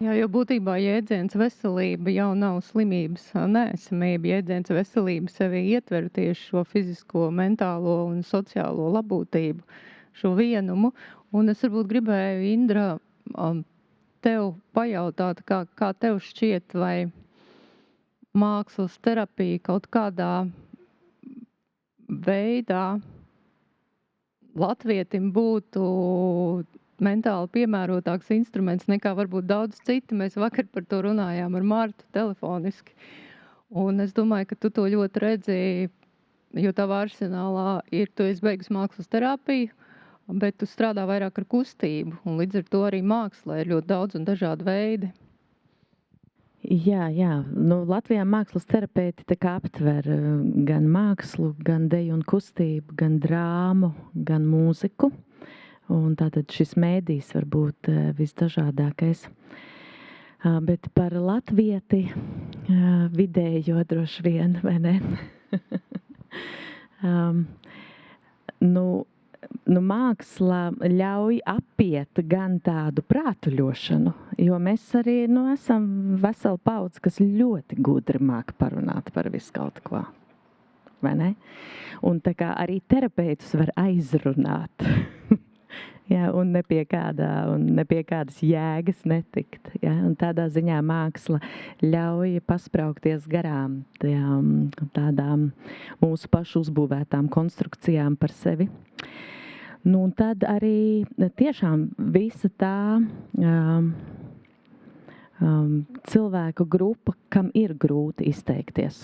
[SPEAKER 1] Jā, jo būtībā jēdziens veselība jau nav slimības neesamība. Jēdziens veselība sevi ietver tieši šo fizisko, mentālo un sociālo labūtību, šo vienumu. Un es varbūt gribēju, Indra, tev pajautāt, kā tev šķiet, vai mākslas terapija kaut kādā veidā latvietim būtu mentāli piemērotāks instruments nekā varbūt daudz citi. Mēs vakar par to runājām ar Martu telefoniski. Un es domāju, ka tu to ļoti redzēji, jo tavā arsenālā tu esi beigusi mākslas terapiju, bet tu strādā vairāk ar kustību. Un līdz ar to arī mākslā ir ļoti daudz un dažādi veidi.
[SPEAKER 3] Jā. Nu, Latvijā mākslas terapeiti tā kā aptver gan mākslu, gan deju un kustību, gan drāmu, gan mūziku. Un tātad šis mēdījis var būt visdažādākais. Bet par latvieti vidējo droši vien, vai ne? Nu, māksla ļauj apiet gan tādu prātuļošanu, jo mēs arī esam vesela paudze, kas ļoti gudri māk parunāt par visu kaut ko. Vai ne? Un tā kā arī terapeitus var aizrunāt. Ja, un ne pie kādas jēgas netikt. Ja? Un tādā ziņā māksla ļauj paspraukties garām tādām mūsu pašu uzbūvētām konstrukcijām par sevi. Nu, un tad arī tiešām visa tā cilvēku grupa, kam ir grūti izteikties.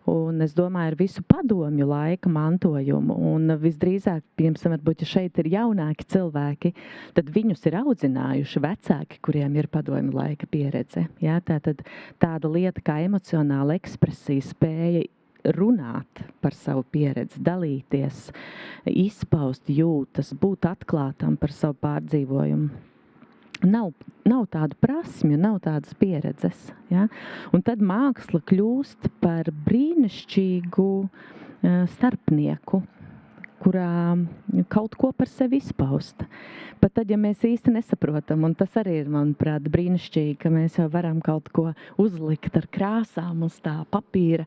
[SPEAKER 3] Un es domāju, ar visu padomju laika mantojumu, un visdrīzāk, piemēram, varbūt, ja šeit ir jaunāki cilvēki, tad viņus ir audzinājuši vecāki, kuriem ir padomju laika pieredze. Ja? Tāda lieta kā emocionāla ekspresija, spēja runāt par savu pieredzi, dalīties, izpaust jūtas, būt atklātam par savu pārdzīvojumu. Nav tādu prasmju, nav tādas pieredzes. Ja? Un tad māksla kļūst par brīnišķīgu starpnieku, kurā kaut ko par sevi izpaust. Pat tad, ja mēs īsti nesaprotam, un tas arī ir, manuprāt, brīnišķīgi, ka mēs jau varam kaut ko uzlikt ar krāsām uz tā papīra,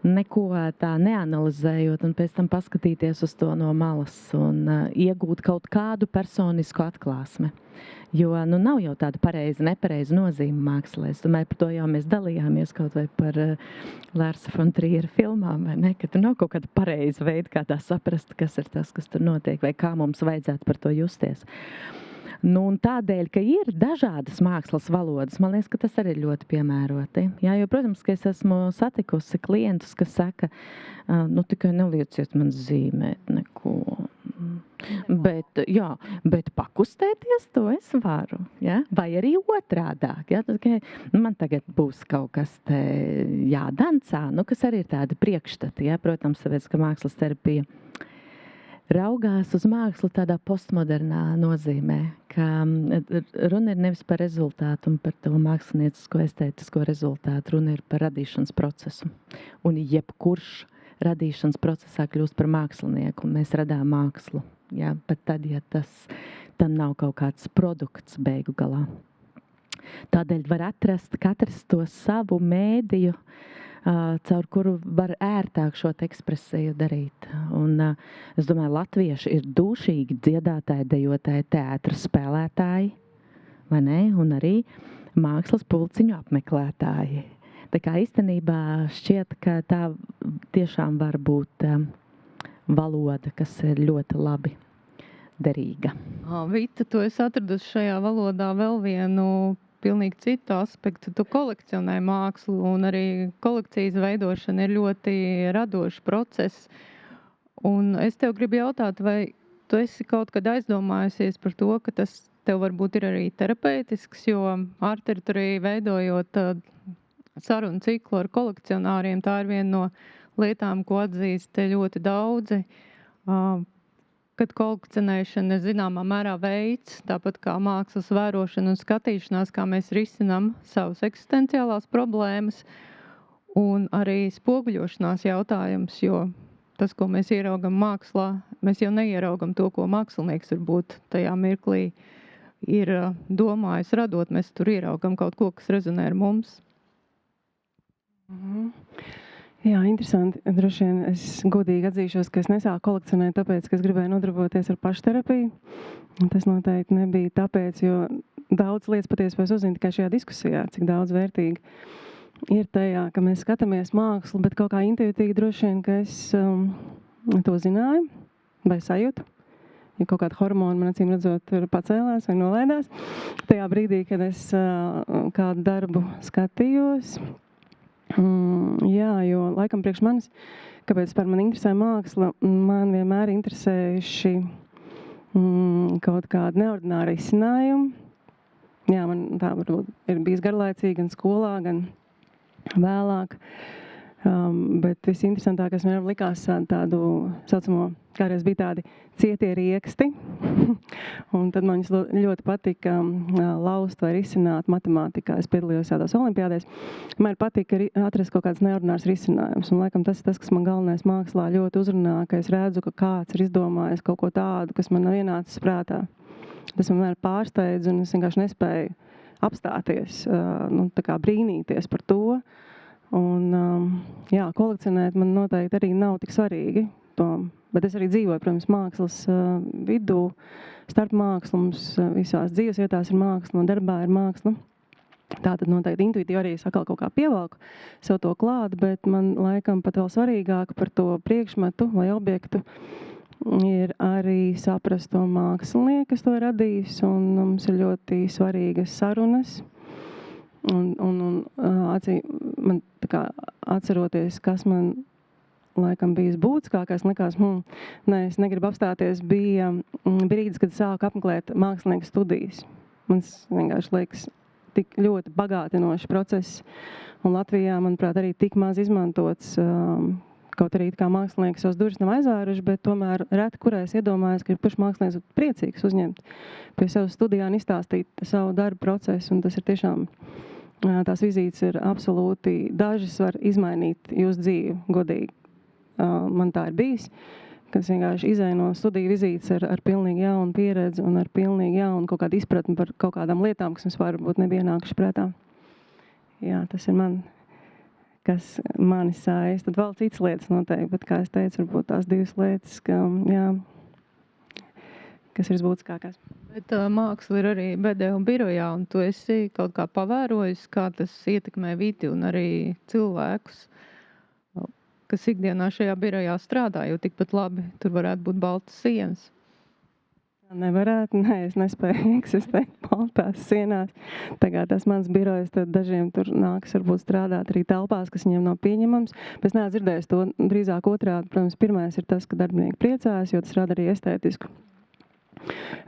[SPEAKER 3] neko tā neanalizējot, un pēc tam paskatīties uz to no malas un iegūt kaut kādu personisku atklāsmi. Jo nav jau tāda pareiza, nepareiza nozīme mākslā. Es domāju, par to jau mēs dalījāmies kaut vai par Lārsa von Triera filmām, vai ne? Ka tur nav kaut kāda pareiza veida, kā tā saprast, kas ir tas, kas tur notiek, vai kā mums vajadzētu par to justies. Nu, un tādēļ, ka ir dažādas mākslas valodas, man liekas, ka tas arī ir ļoti piemēroti. Jā, jo, protams, ka es esmu satikusi klientus, kas saka, tikai nelieciet man zīmēt neko. Bet pakustēties to es varu, ja? Vai arī otrādāk. Ja? Man tagad būs kaut kas te jādancā, kas arī ir tāda priekšstata. Ja? Protams, tāpēc, ka mākslas terapija raugās uz mākslu tādā postmodernā nozīmē, ka runa ir nevis par rezultātu un par to māksliniecisko estētisko rezultātu, runa ir par radīšanas procesu. Un jebkurš radīšanas procesā kļūst par mākslinieku, un mēs radām mākslu. Ja, pat tad, ja tam nav kaut kāds produkts beigu galā. Tādēļ var atrast katrs to savu mēdiju, caur kuru var ērtāk šo ekspresiju darīt. Un es domāju, latvieši ir dūšīgi dziedātāji, dejotāji, teātra spēlētāji, vai ne? Un arī mākslas pulciņu apmeklētāji. Tā kā īstenībā šķiet, ka tā tiešām var būt valoda, kas ir ļoti labi derīga.
[SPEAKER 1] Vita, tu esi atradusi šajā valodā vēl vienu pilnīgi citu aspektu. Tu kolekcionē mākslu, un arī kolekcijas veidošana ir ļoti radošs process. Un es tev gribu jautāt, vai tu esi kaut kad aizdomājusies par to, ka tas tev varbūt ir arī terapeitisks, jo ārterritoriju veidojot, sarunu ciklu ar kolekcionāriem. Tā ir viena no lietām, ko atzīst ļoti daudzi, kad kolekcionēšana ir zināmā mērā veids, tāpat kā mākslas vērošana un skatīšanās, kā mēs risinām savas eksistenciālās problēmas, un arī spoguļošanās jautājums, jo tas, ko mēs ieraugam mākslā, mēs jau neieraugam to, ko mākslinieks varbūt tajā mirklī ir domājis radot. Mēs tur ieraugam kaut ko, kas rezonē ar mums.
[SPEAKER 7] Jā, interesanti. Droši vien es godīgi atzīšos, ka es nesāku kolekcionēt tāpēc, ka es gribēju nodarboties ar pašterapiju. Tas noteikti nebija tāpēc, jo daudz lietas patiesībā es uzzinu tikai šajā diskusijā, cik daudz vērtīgi ir tajā, ka mēs skatāmies mākslu, bet kaut kā intuitīvi droši vien, ka es to zināju vai sajūtu. Ja kaut kāda hormona man acīm redzot tur pacēlās vai nolaidās. Tajā brīdī, kad es kādu darbu skatījos, jā, jo laikam priekš manis, kāpēc par mani interesē māksla, man vienmēr interesējuši kaut kādi neordināri izcinājumi. Jā, man tā varbūt ir bijis garlaicīgi gan skolā, gan vēlāk. Bet visinteresantākais man likās tādu saucamo, kādreiz bija tādi cietie rieksti. Un tad man ļoti patika laust vai risināt matemātikā. Es piedalījos tādās olimpiādēs. Man patika atrast kaut kāds neordinārs risinājums. Un laikam tas ir tas, kas man galvenais mākslā ļoti uzrunā, ka es redzu, ka kāds ir izdomājis kaut ko tādu, kas man nav ienācis prātā. Tas man vienmēr pārsteidz, un es vienkārši nespēju apstāties, tā kā brīnīties par to. Un, jā, kolekcionēt man noteikti arī nav tik svarīgi to, bet es arī dzīvoju, protams, mākslas vidū, starp mākslu, mums visās dzīves vietās ir māksla, un darbā ir māksla. Tātad noteikti intuitīvi arī es atkal kaut kā pievalku sev to klāt, bet man laikam pat vēl svarīgāk par to priekšmetu vai objektu ir arī saprast to mākslinieku, kas to radījis, un mums ir ļoti svarīgas sarunas. Un man tā kā atceroties, kas man laikam bijis būtiskākais, likās, es negribu apstāties, bija brīdis, kad sāku apmeklēt mākslinieku studijas. Man vienkārši liekas tik ļoti bagātinošs process, un Latvijā, manuprāt, arī tik maz izmantots, kaut arī kā mākslinieki savas durvis nav aizvēruši, bet tomēr reti, kurais iedomājas, ka ir paši mākslinieks priecīgs uzņemt pie savas studijā un izstāstīt savu darbu procesu, un tas ir tiešām tās vizītes ir absolūti, dažas var izmainīt jūsu dzīvi, godīgi. Man tā ir bijis, kad es vienkārši izēju no studiju vizītes ar pilnīgi jaunu pieredzi un ar pilnīgi jaunu kaut kādu izpratni par kaut kādām lietām, kas mums varbūt nebija ienākuši prātā. Jā, tas ir kas mani saista. Tad vēl citas lietas noteikti, bet, kā es teicu, varbūt tās divas lietas, kas ir visbūtiskākās.
[SPEAKER 1] Bet māksla ir arī BDU birojā, un tu esi kaut kā pavērojis, kā tas ietekmē vidi un arī cilvēkus, kas ikdienā šajā birojā strādā, jo tikpat labi tur varētu būt baltas sienas.
[SPEAKER 7] Nevarētu, es nespēju eksistēt baltās sienās. Tagad tas mans birojs, tad dažiem tur nākas varbūt strādāt arī telpās, kas viņiem nav pieņemams. Bet es neesmu dzirdējis to drīzāk otrādi. Protams, pirmais ir tas, ka darbinieki priecājas, jo tas rada arī estētisku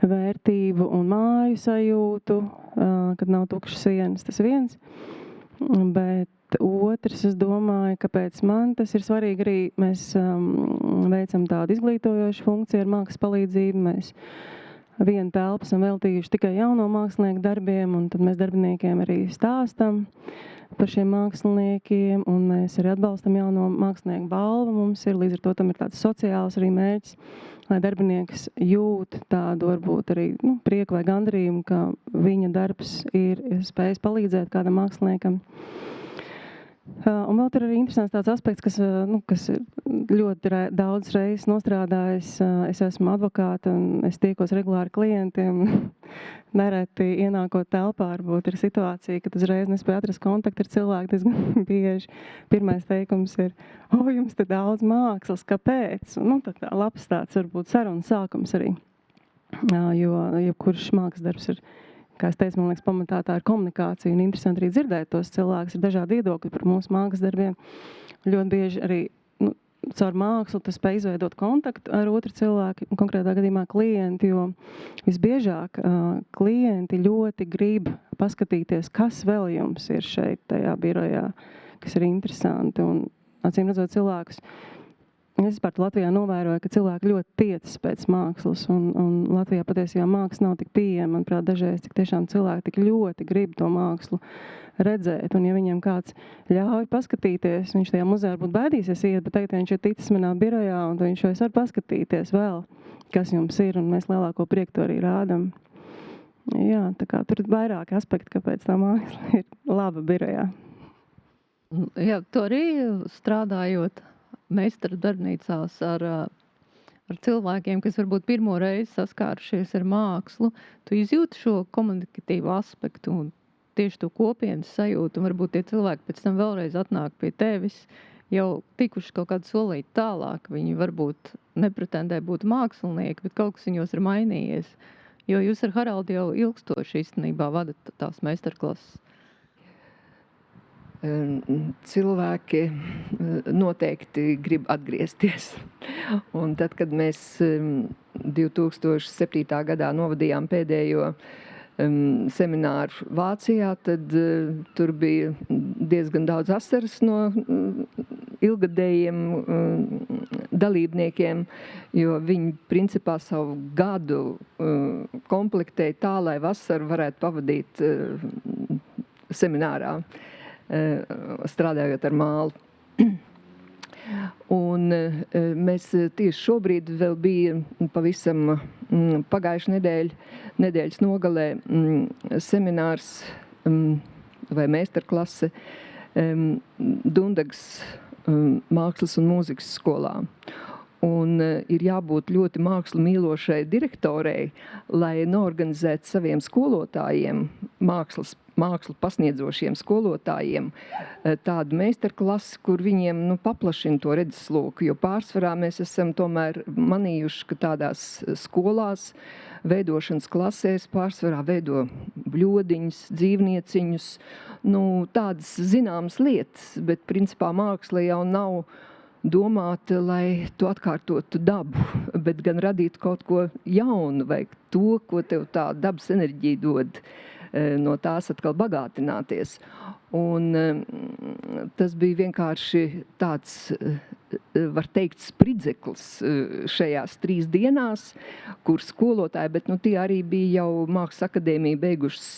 [SPEAKER 7] vērtību un māju sajūtu, kad nav tukšas sienas, tas viens. Bet otrs, es domāju, kāpēc man tas ir svarīgi arī, mēs veicam tādu izglītojošu funkciju ar mākslas palīdzību, mēs vienu telpu esam veltījuši tikai jauno mākslinieku darbiem, un tad mēs darbiniekiem arī stāstam par šiem māksliniekiem, un mēs arī atbalstam jauno mākslinieku balvu. Mums ir līdz ar to tam ir tāds sociāls arī mērķis, lai darbinieks jūt tādu varbūt arī prieku vai gandarījumu, ka viņa darbs ir spējis palīdzēt kādam māksliniekam. Un vēl tur arī interesants tāds aspekts, kas ir ļoti daudz reizes nostrādājis. Es esmu advokāte un es tiekos regulāri klientiem. Nereti ienākot telpā, varbūt ir situācija, kad uzreiz nespēju atrast kontaktu ar cilvēku diezgan bieži. Pirmais teikums ir, jums te daudz mākslas, kāpēc? Tā labs tāds varbūt sarunas sākums arī. Jo jebkurš mākslas darbs ir, kā es teicu, man liekas, pamatā tā ir komunikācija un interesanti arī dzirdēt tos cilvēkus. Ir dažādi viedokļi par mūsu mākslas darbiem. Ļoti bieži arī caur mākslu tu spēj izveidot kontaktu ar otru cilvēku, konkrētā gadījumā klienti, jo visbiežāk klienti ļoti grib vairāk paskatīties, kas vēl jums ir šeit tajā birojā, kas ir interesanti. Un, acīm redzot, cilvēkus, es vispār Latvijā novēroju, ka cilvēki ļoti tiecas pēc mākslas, un Latvijā patiesībā māksla nav tik pieejama. Manuprāt, dažreiz tik tiešām cilvēki tik ļoti grib to mākslu redzēt, un ja viņiem kāds ļauj paskatīties, viņš tajā muzejā varbūt baidīsies iet, bet tagad viņš ir ticis manā birojā, un viņš var paskatīties vēl, kas jums ir, un mēs lielāko prieku to arī rādam. Jā, tā kā tur ir vairāki aspekti, kāpēc tā māksla ir laba birojā.
[SPEAKER 1] Jā, to arī strādājot meistaru darbnīcās ar cilvēkiem, kas varbūt pirmo reizi saskārušies ar mākslu, tu izjūti šo komunikatīvo aspektu un tieši to kopienas sajūtu, un varbūt tie cilvēki pēc tam vēlreiz atnāk pie tevis, jau tikuši kaut kādu solīti tālāk. Viņi varbūt nepretendē būt mākslinieki, bet kaut kas viņos ir mainījies. Jo jūs ar Haraldu jau ilgstoši īstenībā vadat tās meistarklases.
[SPEAKER 5] Cilvēki noteikti grib atgriezties. Un tad, kad mēs 2007. gadā novadījām pēdējo semināru Vācijā, tad tur bija diezgan daudz asaras no ilgadējiem dalībniekiem, jo viņi principā savu gadu komplektēja tā, lai vasaru varētu pavadīt seminārā, strādājot ar mālu. Un mēs tieši šobrīd vēl bija pavisam pagājuši nedēļas nogalē seminārs vai meistarklase Dundagas mākslas un mūzikas skolā. Un ir jābūt ļoti mākslu mīlošai direktorei, lai noorganizētu saviem skolotājiem, mākslu pasniedzošiem skolotājiem, tādu meistarklasi, kur viņiem paplašina to redzesloku, jo pārsvarā mēs esam tomēr manījuši, ka tādās skolās, veidošanas klasēs pārsvarā veido bļodiņus, dzīvnieciņus, tādas zināmas lietas, bet principā māksla jau nav domāta, lai tu atkārtotu dabu, bet gan radītu kaut ko jaunu, vai to, ko tev tā dabas enerģija dod, no tās atkal bagātināties. Un tas bija vienkārši tāds, var teikt, spridzeklis šajās 3 dienās, kur skolotāji, bet tie arī bija jau Mākslas akadēmiju beigušas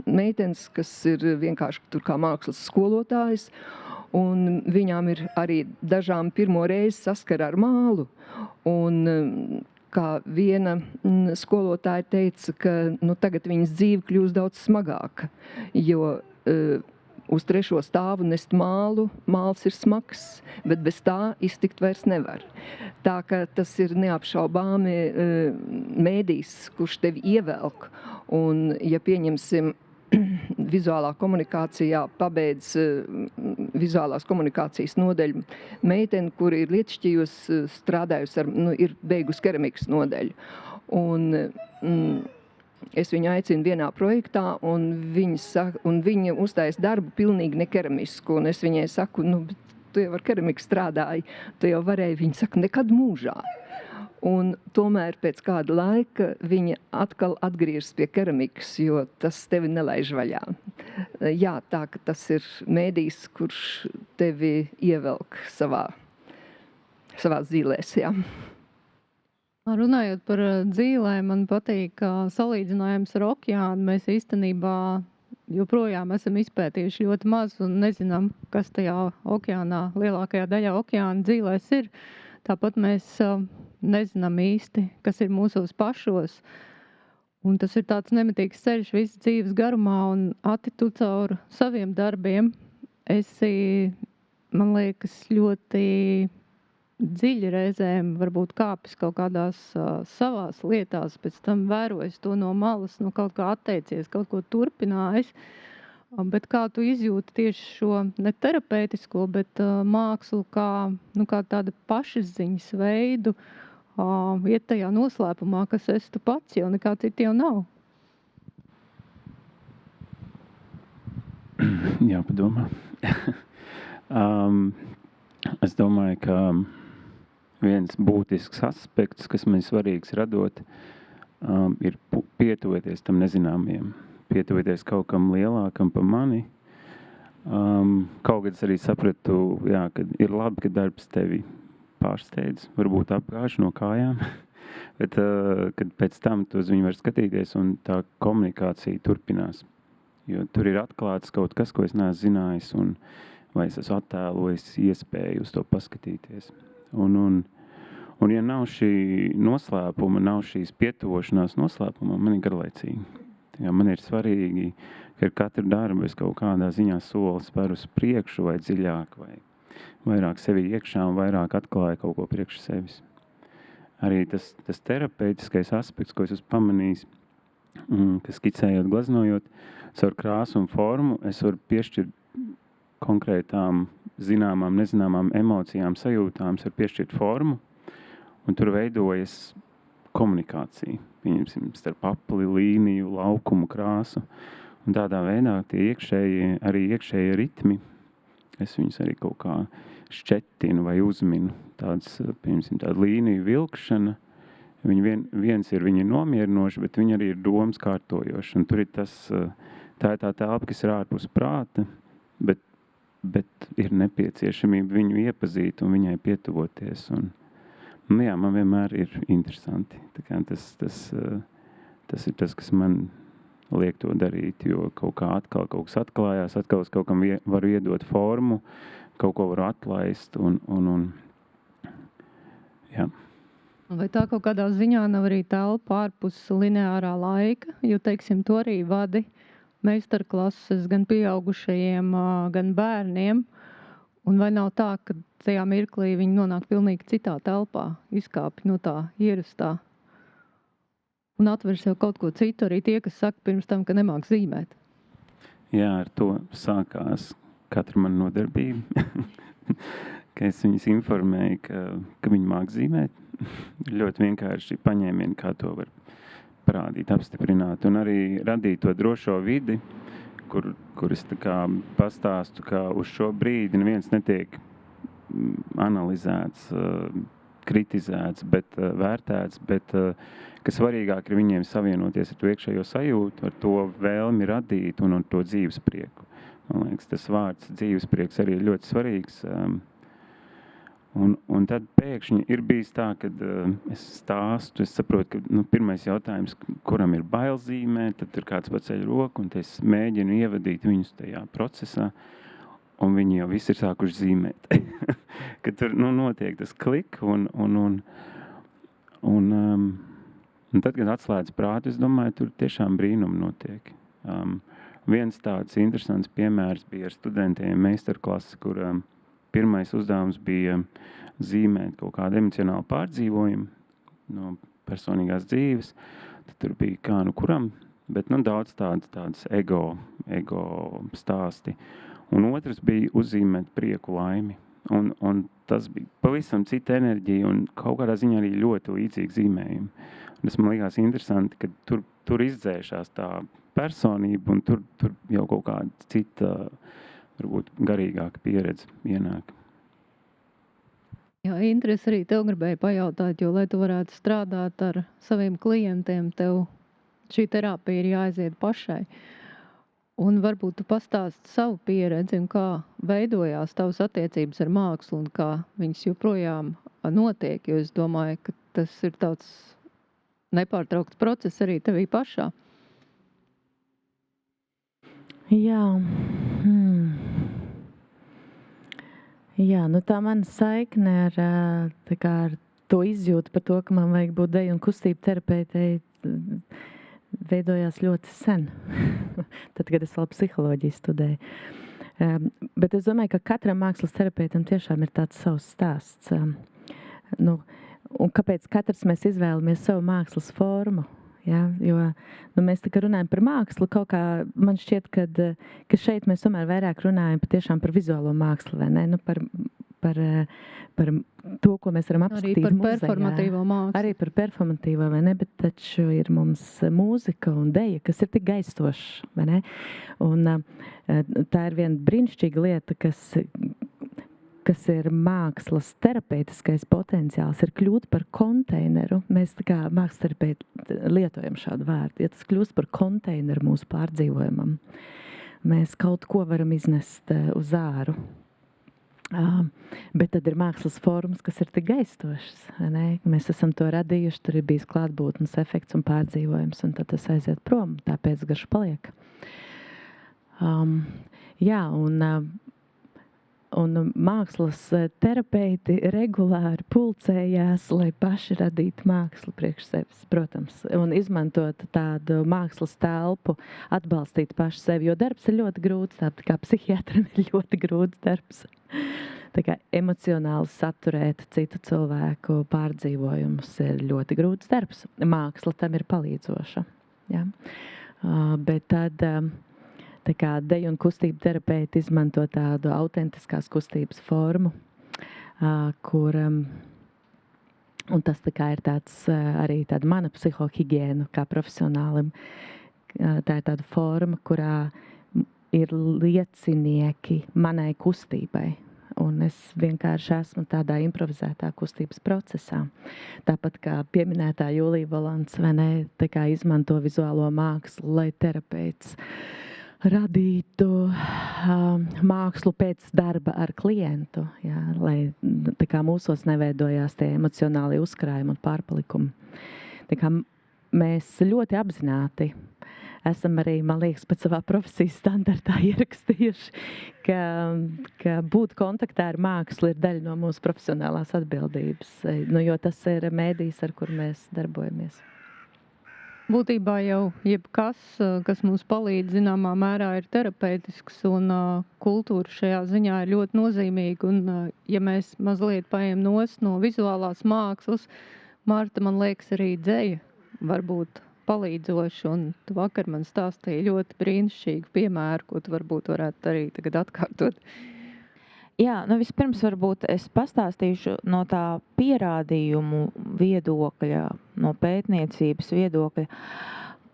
[SPEAKER 5] meitenes, kas ir vienkārši tur kā mākslas skolotājs. Un viņām ir arī dažām pirmo reizi saskara ar mālu. Un kā viena skolotāja teica, ka tagad viņas dzīve kļūst daudz smagāka, jo uz 3. stāvu nest mālu, māls ir smags, bet bez tā iztikt vairs nevar. Tā ka tas ir neapšaubāmi mēdījis, kurš tevi ievelk. Un ja pieņemsim vizuālā komunikācijā pabeidz vizuālās komunikācijas nodeļu meiteni, kur ir Lietšķijos strādājusi ir beigusi keramikas nodeļu. Un es viņu aicinu vienā projektā, un viņa uztais darbu pilnīgi nekeramisku. Un es viņai saku, tu jau ar keramiku strādāji, tu jau varēji. Viņa saka, nekad mūžā. Un tomēr pēc kāda laika viņa atkal atgriežas pie keramikas, jo tas tevi nelaiž vaļā. Jā, tā ka tas ir mēdījis, kurš tevi ievelk savās dzīlēs, jā.
[SPEAKER 1] Runājot par dzīlēm, man patīk salīdzinājums ar okeānu. Mēs īstenībā joprojām esam izpētījuši ļoti maz un nezinām, kas tajā okeānā, lielākajā daļā okeāna dzīlēs ir. Tāpat mēs nezinām īsti, kas ir mūsos pašos. Un tas ir tāds nemitīgs ceļš visas dzīves garumā, un Ati, tu caur saviem darbiem esi, man liekas, ļoti dziļi reizēm varbūt kāpis kaut kādās savās lietās, pēc tam vērojis to no malas, kaut kā atteicies, kaut ko turpinājis. Bet kā tu izjūti tieši šo ne terapeitisko, bet mākslu kā tāda pašizziņas veidu, iet tajā noslēpumā, kas esi tu pats, jo nekā cita jau nav?
[SPEAKER 2] Jāpadomā. Es domāju, ka viens būtisks aspekts, kas man ir svarīgs radot, ir pietuvoties tam nezināmajam. pietuvoties kaut kam lielākam par mani. Kaut kad es arī sapratu, jā, ka ir labi, ka darbs tevi pārsteidz, varbūt apgāž no kājām, bet kad pēc tam tu uz viņu var skatīties un tā komunikācija turpinās. Jo tur ir atklāts kaut kas, ko es neesmu zinājis, vai es esmu attēlojis iespēju uz to paskatīties. Un ja nav šī noslēpuma, nav šīs pietuvošanās noslēpuma, man ir garlaicīgi. Jā, man ir svarīgi, ka ar katru darbu es kaut kādā ziņā soli spēru uz priekšu vai dziļāk, vai vairāk sevi iekšā un vairāk atklāju kaut ko priekš sevis. Arī tas terapeitiskais aspekts, ko es esmu pamanījis, ka skicējot, glaznojot, caur krāsu un formu, es varu piešķirt konkrētām, zināmām, nezināmām emocijām, sajūtām, es varu piešķirt formu, un tur veidojas komunikācija, pieņemsim, starp apli, līniju, laukumu, krāsu, un tādā veidā tie iekšējie ritmi, es viņus arī kaut kā šķetinu vai uzminu, pieņemsim, tāda līniju vilkšana, viens ir viņi nomierinoši, bet viņi arī ir domas kārtojoši, un tur ir tā ir tā telpa, kas ir ārpus prāta, bet ir nepieciešamība viņu iepazīt un viņai pietuvoties, un jā, man vienmēr ir interesanti. Tā kā tas ir tas, kas man liek to darīt, jo kaut kā atkal kaut kas atklājās, atkal es kaut kam varu iedot formu, kaut ko varu atlaist, un jā.
[SPEAKER 1] Vai tā kaut kādā ziņā nav arī telpa ārpus lineārā laika, jo, teiksim, to arī vadi meistarklases gan pieaugušajiem, gan bērniem, un vai nav tā, ka tajā mirklī viņi nonāk pilnīgi citā telpā, izkāpj no tā ierastā un atver sev kaut ko citu, arī tie, kas saka pirms tam, ka nemāk zīmēt?
[SPEAKER 2] Jā, ar to sākās katra man nodarbība, ka es viņus informēju, ka viņi māk zīmēt. Ļoti vienkārši paņēmieni, kā to var parādīt, apstiprināt, un arī radīt to drošo vidi, kur es tā kā pastāstu, ka uz šo brīdi neviens netiek analizēts, kritizēts, bet vērtēts, bet ka svarīgāk ir viņiem savienoties ar to iekšējo sajūtu, ar to vēlmi radīt un ar to dzīvesprieku. Man liekas, tas vārds dzīvesprieks arī ir ļoti svarīgs. Un tad pēkšņi ir bijis tā, kad es stāstu, es saprotu, ka pirmais jautājums, kuram ir bail zīmēt, tad tur kāds paceļ roku, un es mēģinu ievadīt viņus tajā procesā, un viņi jau visi ir sākuši zīmēt. Kad tur notiek tas klik, un tad, kad atslēdz prātu, es domāju, tur tiešām brīnumi notiek. Viens tāds interesants piemērs bija ar studentiem meistarklasi, kur pirmais uzdevums bija zīmēt kaut kādu emocionālu pārdzīvojumu no personīgās dzīves. Tad tur bija kā kuram, bet daudz tādas ego stāsti. Un otrs bija uzzīmēt prieku, laimi. Un tas bija pavisam cita enerģija un kaut kādā ziņā arī ļoti līdzīgi zīmējumi. Un tas man likās interesanti, ka tur izdzēšās tā personība un tur jau kaut kāda cita, varbūt garīgāka pieredze ienāk.
[SPEAKER 1] Jā, Indres, arī tev gribēju pajautāt, jo, lai tu varētu strādāt ar saviem klientiem, tev šī terapija ir jāaiziet pašai. Un varbūt tu pastāsti savu pieredzi un kā veidojās tavas attiecības ar mākslu un kā viņas joprojām notiek, jo es domāju, ka tas ir tāds nepārtraukts process arī tevī pašā.
[SPEAKER 3] Jā. Jā, tā mana saikne ar to izjūtu par to, ka man vajag būt deju un kustību terapeitei, veidojās ļoti sen. Tad, kad es vēl psiholoģiju studēju. Bet es domāju, ka katram mākslas terapeitam tiešām ir tāds savs stāsts. Un kāpēc katrs mēs izvēlamies savu mākslas formu? Ja, jo mēs tikai runājam par mākslu, kaut kā man šķiet, ka šeit mēs tomēr vairāk runājam patiešām par vizuālo mākslu, vai ne? Par to, ko mēs varam apskatīt
[SPEAKER 1] muzejā. Arī par
[SPEAKER 3] performatīvo
[SPEAKER 1] mākslu.
[SPEAKER 3] Arī par performatīvo, vai ne? Bet taču ir mums mūzika un deja, kas ir tik gaistoša, vai ne? Un tā ir viena brīnišķīga lieta, kas ir mākslas terapeitiskais potenciāls, ir kļūt par konteineru. Mēs tā kā mākslas terapeiti lietojam šādu vārdu. Ja tas kļūst par konteineru mūsu pārdzīvojumam, mēs kaut ko varam iznest uz āru. Bet tad ir mākslas formas, kas ir tik gaistošas. Ne? Mēs esam to radījuši, tur ir bijis klātbūtnes efekts un pārdzīvojums, un tad tas aiziet prom, tāpēc garš paliek. Jā, un mākslas terapeiti regulāri pulcējās, lai paši radītu mākslu priekš sevis, protams, un izmantot tādu mākslas telpu, atbalstīt paši sevi, jo darbs ir ļoti grūts, tāpat kā psihiatram ir ļoti grūts darbs. Tā kā emocionāli saturēt citu cilvēku pārdzīvojumus ir ļoti grūts darbs. Māksla tam ir palīdzoša. Ja? Bet tad tā kā deju un kustību terapeiti izmanto tādu autentiskās kustības formu, kur, un tas tā kā ir tāds arī tāda mana psihohigiēna kā profesionālim, tā ir tāda forma, kurā ir liecinieki manai kustībai. Un es vienkārši esmu tādā improvizētā kustības procesā. Tāpat kā pieminētā Jūlija Volants, vai ne, tā kā izmanto vizuālo mākslu, lai terapeits radītu mākslu pēc darba ar klientu, jā, lai tā kā mūsos neveidojās tie emocionāli uzkrājumi un pārpalikumi. Tā kā mēs ļoti apzināti esam arī, man liekas, pēc savā profesijas standartā ierakstījuši, ka būt kontaktā ar mākslu ir daļa no mūsu profesionālās atbildības, jo tas ir mēdījis, ar kur mēs darbojamies.
[SPEAKER 1] Būtībā jau jebkas, kas mums palīdz zināmā mērā, ir terapeitisks, un kultūra šajā ziņā ir ļoti nozīmīga. Un, ja mēs mazliet paejam nost no vizuālās mākslas, Marta, man liekas, arī dzeja varbūt palīdzoši, un tu vakar man stāstīji ļoti brīnišķīgu piemēru, ko tu varbūt varētu arī tagad atkārtot.
[SPEAKER 4] Jā, vispirms varbūt es pastāstīšu no tā pierādījumu viedokļa, no pētniecības viedokļa,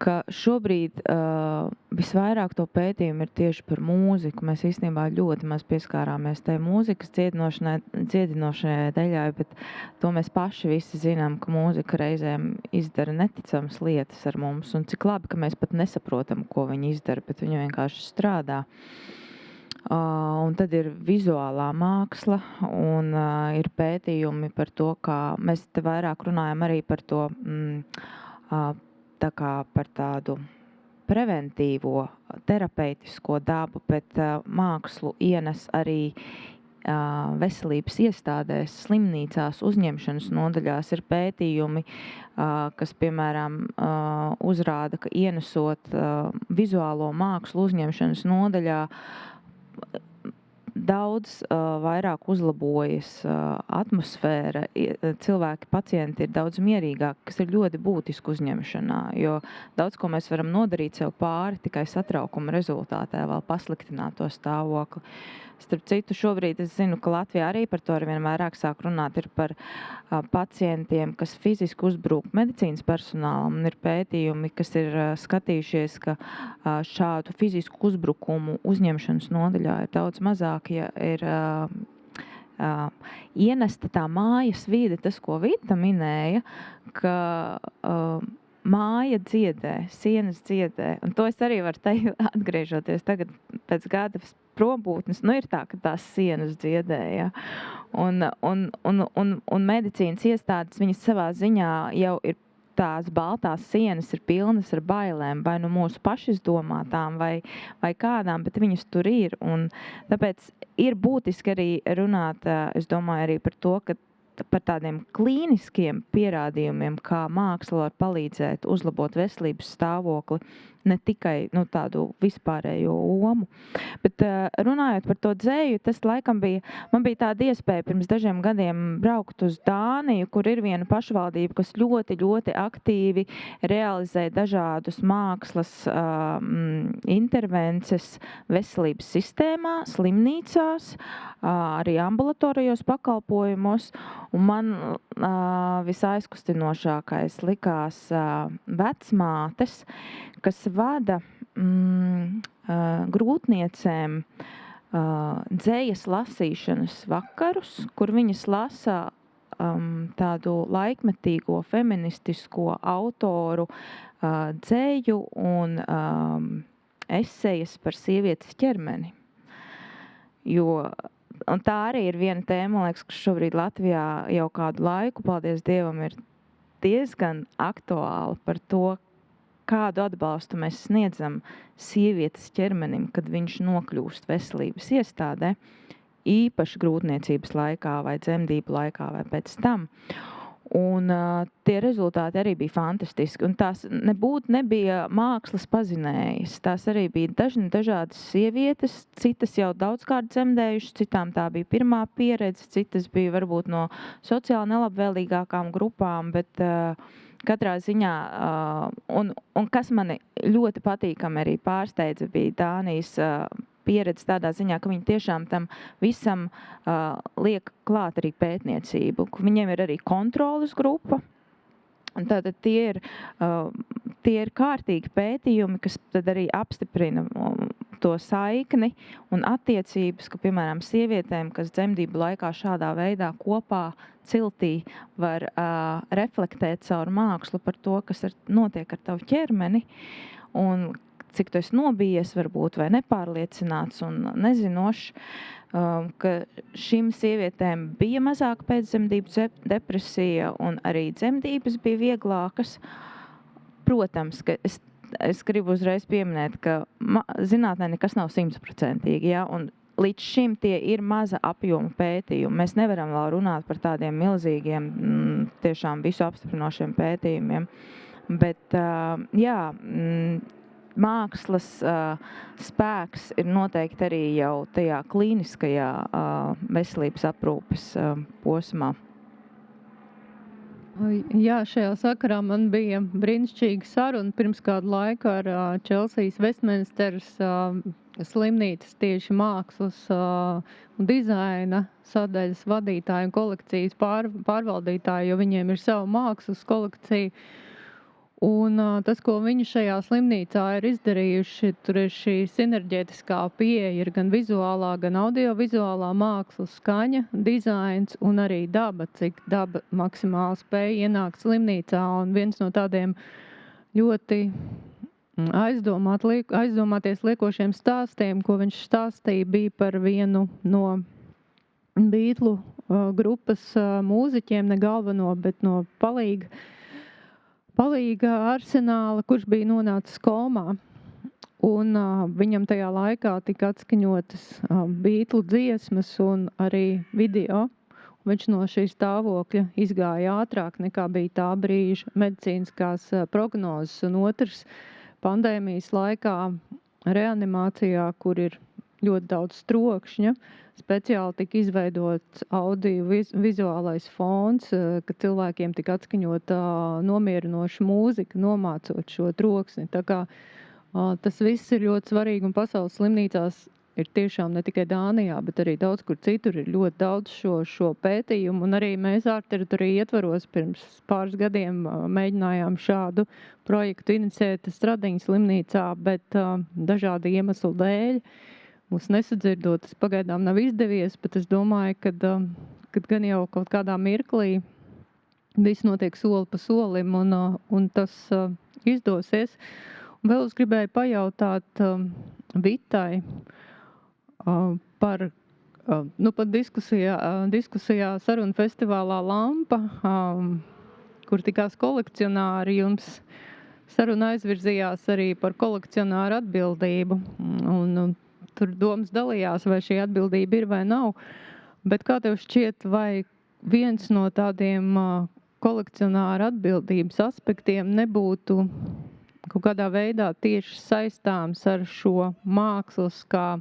[SPEAKER 4] ka šobrīd visvairāk to pētījumu ir tieši par mūziku. Mēs īstenībā ļoti maz pieskārāmies tai mūzikas dziedinošajai daļai, bet to mēs paši visi zinām, ka mūzika reizēm izdara neticamas lietas ar mums, un cik labi, ka mēs pat nesaprotam, ko viņi izdara, bet viņi vienkārši strādā. Un tad ir vizuālā māksla, un ir pētījumi par to, kā mēs te vairāk runājam arī par to, tā kā par tādu preventīvo, terapeitisko dabu, bet mākslu ienes arī veselības iestādēs, slimnīcās, uzņemšanas nodaļās. Ir pētījumi, kas, piemēram, uzrāda, ka ienesot vizuālo mākslu uzņemšanas nodaļā, daudz vairāk uzlabojas atmosfēra, cilvēki, pacienti ir daudz mierīgāki, kas ir ļoti būtiski uzņemšanā, jo daudz ko mēs varam nodarīt sev pāri tikai satraukuma rezultātā, vēl pasliktināt to stāvokli. Starp citu, šobrīd es zinu, ka Latvijā arī par to arvien vairāk sāk runāt, ir par pacientiem, kas fiziski uzbrūk medicīnas personālam, un ir pētījumi, kas ir skatījušies, ka šādu fizisku uzbrukumu uzņemšanas nodaļā ir daudz mazāk, ja ir ienesta tā mājas vide, tas, ko Vita minēja, ka māja dziedē, sienas dziedē, un to es arī varu teikt, atgriežoties tagad pēc gada prombūtnes, ir tā, ka tās sienas dziedē, ja? Un medicīnas iestādes, viņas savā ziņā jau ir tās baltās sienas ir pilnas ar bailēm, vai nu mūsu pašizdomātām, vai kādām, bet viņas tur ir, un tāpēc ir būtiski arī runāt, es domāju, arī par to, ka par tādiem klīniskiem pierādījumiem, kā māksla var palīdzēt uzlabot veselības stāvokli, ne tikai tādu vispārējo omu. Bet runājot par to dzeju, tas laikam man bija tāda iespēja pirms dažiem gadiem braukt uz Dāniju, kur ir viena pašvaldība, kas ļoti, ļoti aktīvi realizē dažādus mākslas intervences veselības sistēmā, slimnīcās, arī ambulatorijos pakalpojumos. Un man visaizkustinošākais likās vecmātes, kas vada grūtniecēm dzējas lasīšanas vakarus, kur viņas lasa tādu laikmetīgo feministisko autoru dzēju un esejas par sievietes ķermeni. Un tā arī ir viena tēma, man liekas, kas šobrīd Latvijā jau kādu laiku, paldies Dievam, ir diezgan aktuāla par to, kādu atbalstu mēs sniedzam sievietes ķermenim, kad viņš nokļūst veselības iestādē, īpaši grūtniecības laikā vai dzemdību laikā vai pēc tam. Un tie rezultāti arī bija fantastiski. Un tās nebija mākslas pazinējas. Tās arī bija dažādas sievietes, citas jau daudzkārt dzemdējušas, citām tā bija pirmā pieredze, citas bija varbūt no sociāli nelabvēlīgākām grupām, bet katrā ziņā, un kas mani ļoti patīkami arī pārsteidza, bija Dānijas pieredze tādā ziņā, ka viņi tiešām tam visam liek klāt arī pētniecību. Viņiem ir arī kontrolas grupa. Tātad tie ir kārtīgi pētījumi, kas tad arī apstiprina to saikni un attiecības, ka, piemēram, sievietēm, kas dzemdību laikā šādā veidā kopā ciltī var reflektēt caur mākslu par to, kas notiek ar tavu ķermeni, un cik tu esi nobijies varbūt vai nepārliecināts un nezinošs, ka šīm sievietēm bija mazāk pēcdzemdību depresija un arī dzemdības bija vieglākas. Protams, ka es gribu uzreiz pieminēt, ka zinātnē nekas nav 100%, ja, un līdz šim tie ir maza apjoma pētījumi. Mēs nevaram vēl runāt par tādiem milzīgiem, tiešām visu apstiprinošiem pētījumiem, bet jā, mākslas spēks ir noteikti arī jau tajā klīniskajā veselības aprūpes posmā.
[SPEAKER 1] Jā, šajā sakarā man bija brīnišķīga saruna pirms kādu laiku ar Čelsijas Vestminsteras slimnīcas tieši mākslas un dizaina sadaļas vadītāju un kolekcijas pārvaldītāju, jo viņiem ir sava mākslas kolekcija. Un tas, ko viņi šajā slimnīcā ir izdarījuši, tur ir šī sinerģētiskā pieeja, ir gan vizuālā, gan audiovizuālā māksla, skaņa, dizains un arī daba, cik daba maksimāli spēja ienākt slimnīcā. Un viens no tādiem ļoti aizdomāties liekošiem stāstiem, ko viņš stāstīja, bija par vienu no Beatlu grupas mūziķiem, ne galveno, bet no palīga arsenāla, kurš bija nonācis komā. Un viņam tajā laikā tika atskaņotas Beatlu dziesmas un arī video. Viņš no šī stāvokļa izgāja ātrāk nekā bija tā brīža medicīniskās prognozes. Un otrs, pandēmijas laikā reanimācijā, kur ir ļoti daudz trokšņa, speciāli tika izveidots audio-vizuālais fons, ka cilvēkiem tika atskaņota nomierinoša mūzika, nomācot šo troksni. Tā kā tas viss ir ļoti svarīgi, un pasaules slimnīcās ir tiešām ne tikai Dānijā, bet arī daudz kur citur ir ļoti daudz šo pētījumu, un arī mēs ārteritoriju ietvaros pirms pāris gadiem mēģinājām šādu projektu iniciēt Stradiņas slimnīcā, bet dažādu iemeslu dēļ mums nesadzirdot, tas pagaidām nav izdevies, bet es domāju, kad gan jau kaut kādā mirklī viss notiek soli pa solim un tas izdosies. Un vēl es gribēju pajautāt Vitai par diskusijā Sarunu festivālā Lampa, kur tikās kolekcionāri, jums saruna aizvirzījās arī par kolekcionāru atbildību. Un tur domas dalījās, vai šī atbildība ir vai nav. Bet kā tev šķiet, vai viens no tādiem kolekcionāra atbildības aspektiem nebūtu kaut kādā veidā tieši saistāms ar šo mākslas kā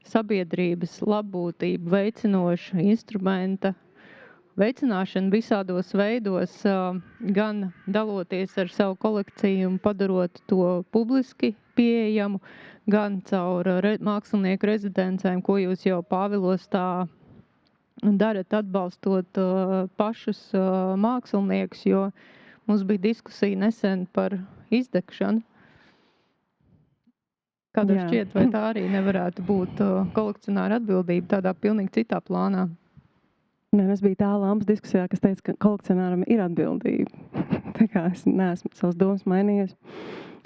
[SPEAKER 1] sabiedrības labbūtību veicinošu instrumenta veicināšanu visādos veidos, gan daloties ar savu kolekciju un padarot to publiski pieejamu, gan caur mākslinieku rezidencēm, ko jūs jau Pāvilos tā darat, atbalstot pašus māksliniekus, jo mums bija diskusija nesen par izdegšanu. Kā tev
[SPEAKER 7] Jā.
[SPEAKER 1] šķiet, vai tā arī nevarētu būt kolekcionāra atbildība tādā pilnīgi citā plānā?
[SPEAKER 7] Nē, es biju tā lampas diskusijā, kas teica, ka kolekcionāram ir atbildība. Tā kā es neesmu savas domas mainījies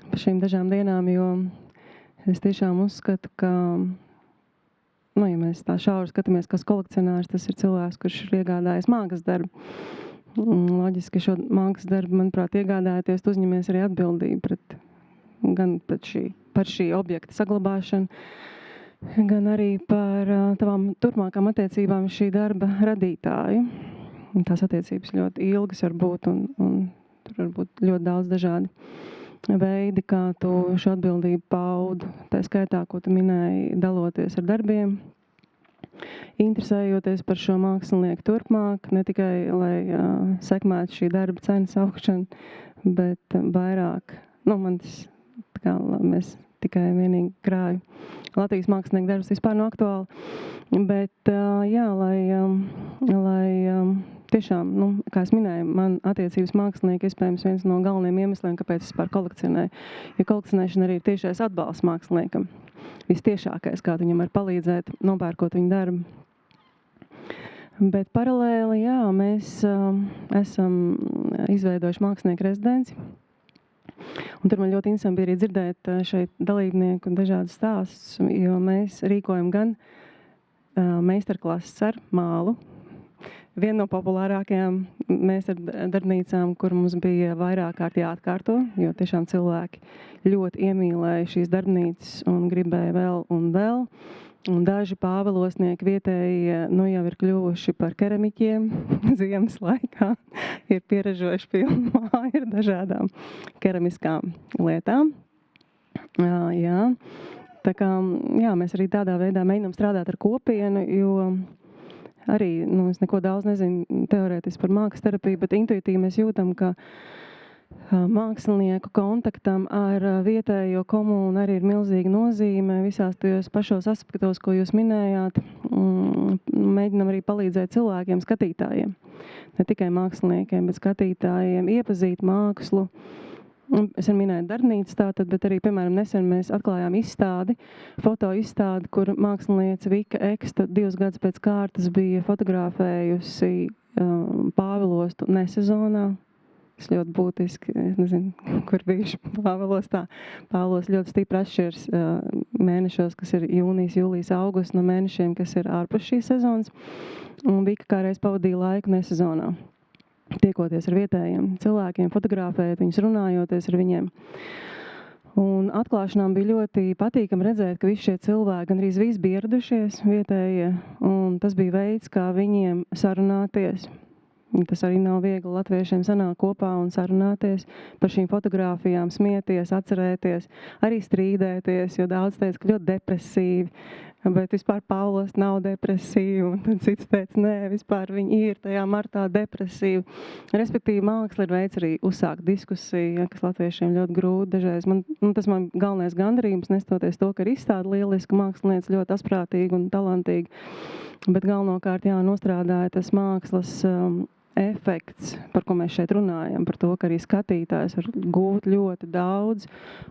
[SPEAKER 7] par šīm dažām dienām, jo es tiešām uzskatu, ka, ja mēs tā šauri skatāmies, kas kolekcionārs, tas ir cilvēks, kurš ir iegādājies mākslas darbu. Loģiski, šo mākslas darbu, manuprāt, iegādājoties, tu uzņemies arī atbildību gan par šī objekta saglabāšanu, gan arī par tavām turpmākām attiecībām šī darba radītāju. Un tās attiecības ļoti ilgas var būt, un tur var būt ļoti daudz dažādi veidi, kā tu šo atbildību paudu. Tā skaitā, ko tu minēji, daloties ar darbiem, interesējoties par šo mākslinieku turpmāk, ne tikai, lai sekmētu šī darba cenas augšanu, bet vairāk, mēs tikai vienīgi krāju Latvijas mākslinieku darbus vispār nav aktuāli. Bet, lai tiešām, kā es minēju, man attiecības mākslinieki iespējams viens no galvenajiem iemesliem, kāpēc es vispār kolekcionēju. Jo kolekcionēšana arī ir tiešais atbalsts māksliniekam. Vistiešākais, kā viņam var palīdzēt, nopērkot viņu darbu. Bet paralēli, mēs esam izveidojuši mākslinieku rezidenci. Un tur man ļoti interesanti bija arī dzirdēt šeit dalībnieku dažādas stāstus, jo mēs rīkojam gan meistarklases ar mālu. Viena no populārākajām meistardarbnīcām, kur mums bija vairāk kārt jāatkārto, jo tiešām cilvēki ļoti iemīlēja šīs darbnīcas un gribēja vēl un vēl. Un daži pāvelosnieki vietēji jau ir kļuvuši par keramiķiem ziemas laikā. Ir pieražojuši pilnu māju ar dažādām keramiskām lietām. Jā. Tā kā, mēs arī tādā veidā mēģinām strādāt ar kopienu, jo arī, es neko daudz nezinu teorētiski par mākslas terapiju, bet intuitīvi mēs jūtam, ka mākslinieku kontaktam ar vietējo komūnu arī ir milzīga nozīme visās tajos pašos aspektos, ko jūs minējāt. Mēģinam arī palīdzēt cilvēkiem, skatītājiem. Ne tikai māksliniekiem, bet skatītājiem iepazīt mākslu. Es arī minēju darbnīcu tātad, bet arī, piemēram, nesen mēs atklājām izstādi, foto izstādi, kur māksliniece Vika Eksta 2 gadus pēc kārtas bija fotografējusi Pāvilostu nesezonā. Tas ļoti būtiski, es nezinu, kur bijuši Pāvilostā. Pāvilos ļoti stipri atšķiras mēnešos, kas ir jūnijas, jūlijas, augusts, no mēnešiem, kas ir ārpus šīs sezonas. Un Vika kādreiz pavadīja laiku nesezonā, tiekoties ar vietējiem cilvēkiem, fotografējot viņus, runājoties ar viņiem. Un atklāšanām bija ļoti patīkami redzēt, ka visi šie cilvēki gandrīz visi bija ieradušies vietējie, un tas bija veids, kā viņiem sarunāties. Tas arī nav viegli latviešiem sanāk kopā un sarunāties par šīm fotogrāfijām, smieties, atcerēties, arī strīdēties, jo daudz teica, ka ļoti depresīvi, bet vispār Pāvilos nav depresīvi, un tad cits teica, nē, vispār viņi ir tajā martā depresīvi. Respektīvi, māksla ir veids arī uzsākt diskusiju, kas latviešiem ļoti grūti dažreiz. Tas man galvenais gandarījums, nestoties to, ka ir izstāde lieliska, mākslinieci ļoti asprātīgi un talantīgi, bet galvenokārt, nostrādāja tas mākslas efekts, par ko mēs šeit runājam, par to, ka arī skatītājs var gūt ļoti daudz,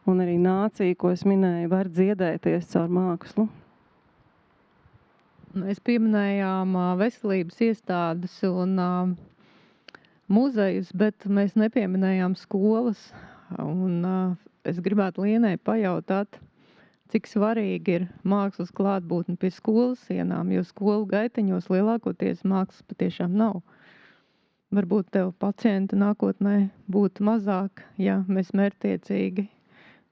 [SPEAKER 7] un arī nācija, ko es minēju, var dziedēties caur mākslu.
[SPEAKER 1] Mēs pieminējām veselības iestādes un muzejus, bet mēs nepieminējām skolas. Un es gribētu Lienai pajautāt, cik svarīgi ir mākslas klātbūtne pie skolas sienām, jo skolu gaiteņos lielākoties mākslas patiešām nav. Varbūt tev pacienti nākotnē būtu mazāk, ja mēs mērķtiecīgi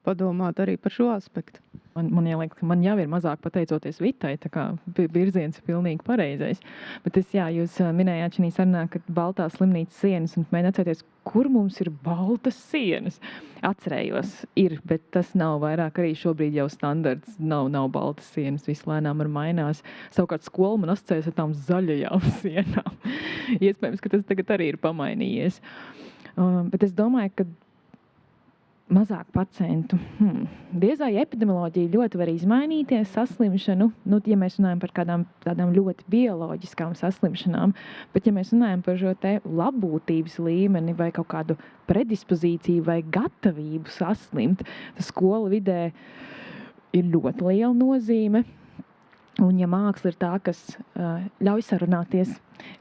[SPEAKER 1] padomātu arī par šo aspektu.
[SPEAKER 6] Man jāliek, ka man jau ir mazāk pateicoties Vitai, tā kā virziens ir pilnīgi pareizais. Bet jūs minējāt šī sarunā, ka baltās slimnīcas sienas, un mēģināt atcerēties, kur mums ir baltas sienas. Atcerējos, ir, bet tas nav vairāk arī šobrīd jau standarts. Nav baltas sienas, viss lēnām ar mainās. Savukārt skola man asociējas ar tām zaļajām sienām. Iespējams, ka tas tagad arī ir pamainījies. Bet es domāju, ka mazāk pacientu. Diez vai epidemioloģija ļoti var izmainīties, saslimšanu, ja mēs runājam par kādām tādām ļoti bioloģiskām saslimšanām, bet ja mēs runājam par šo te labbūtības līmeni vai kaut kādu predispozīciju vai gatavību saslimt, tas skolu vidē ir ļoti liela nozīme. Un ja māksla ir tā, kas ļauj sarunāties,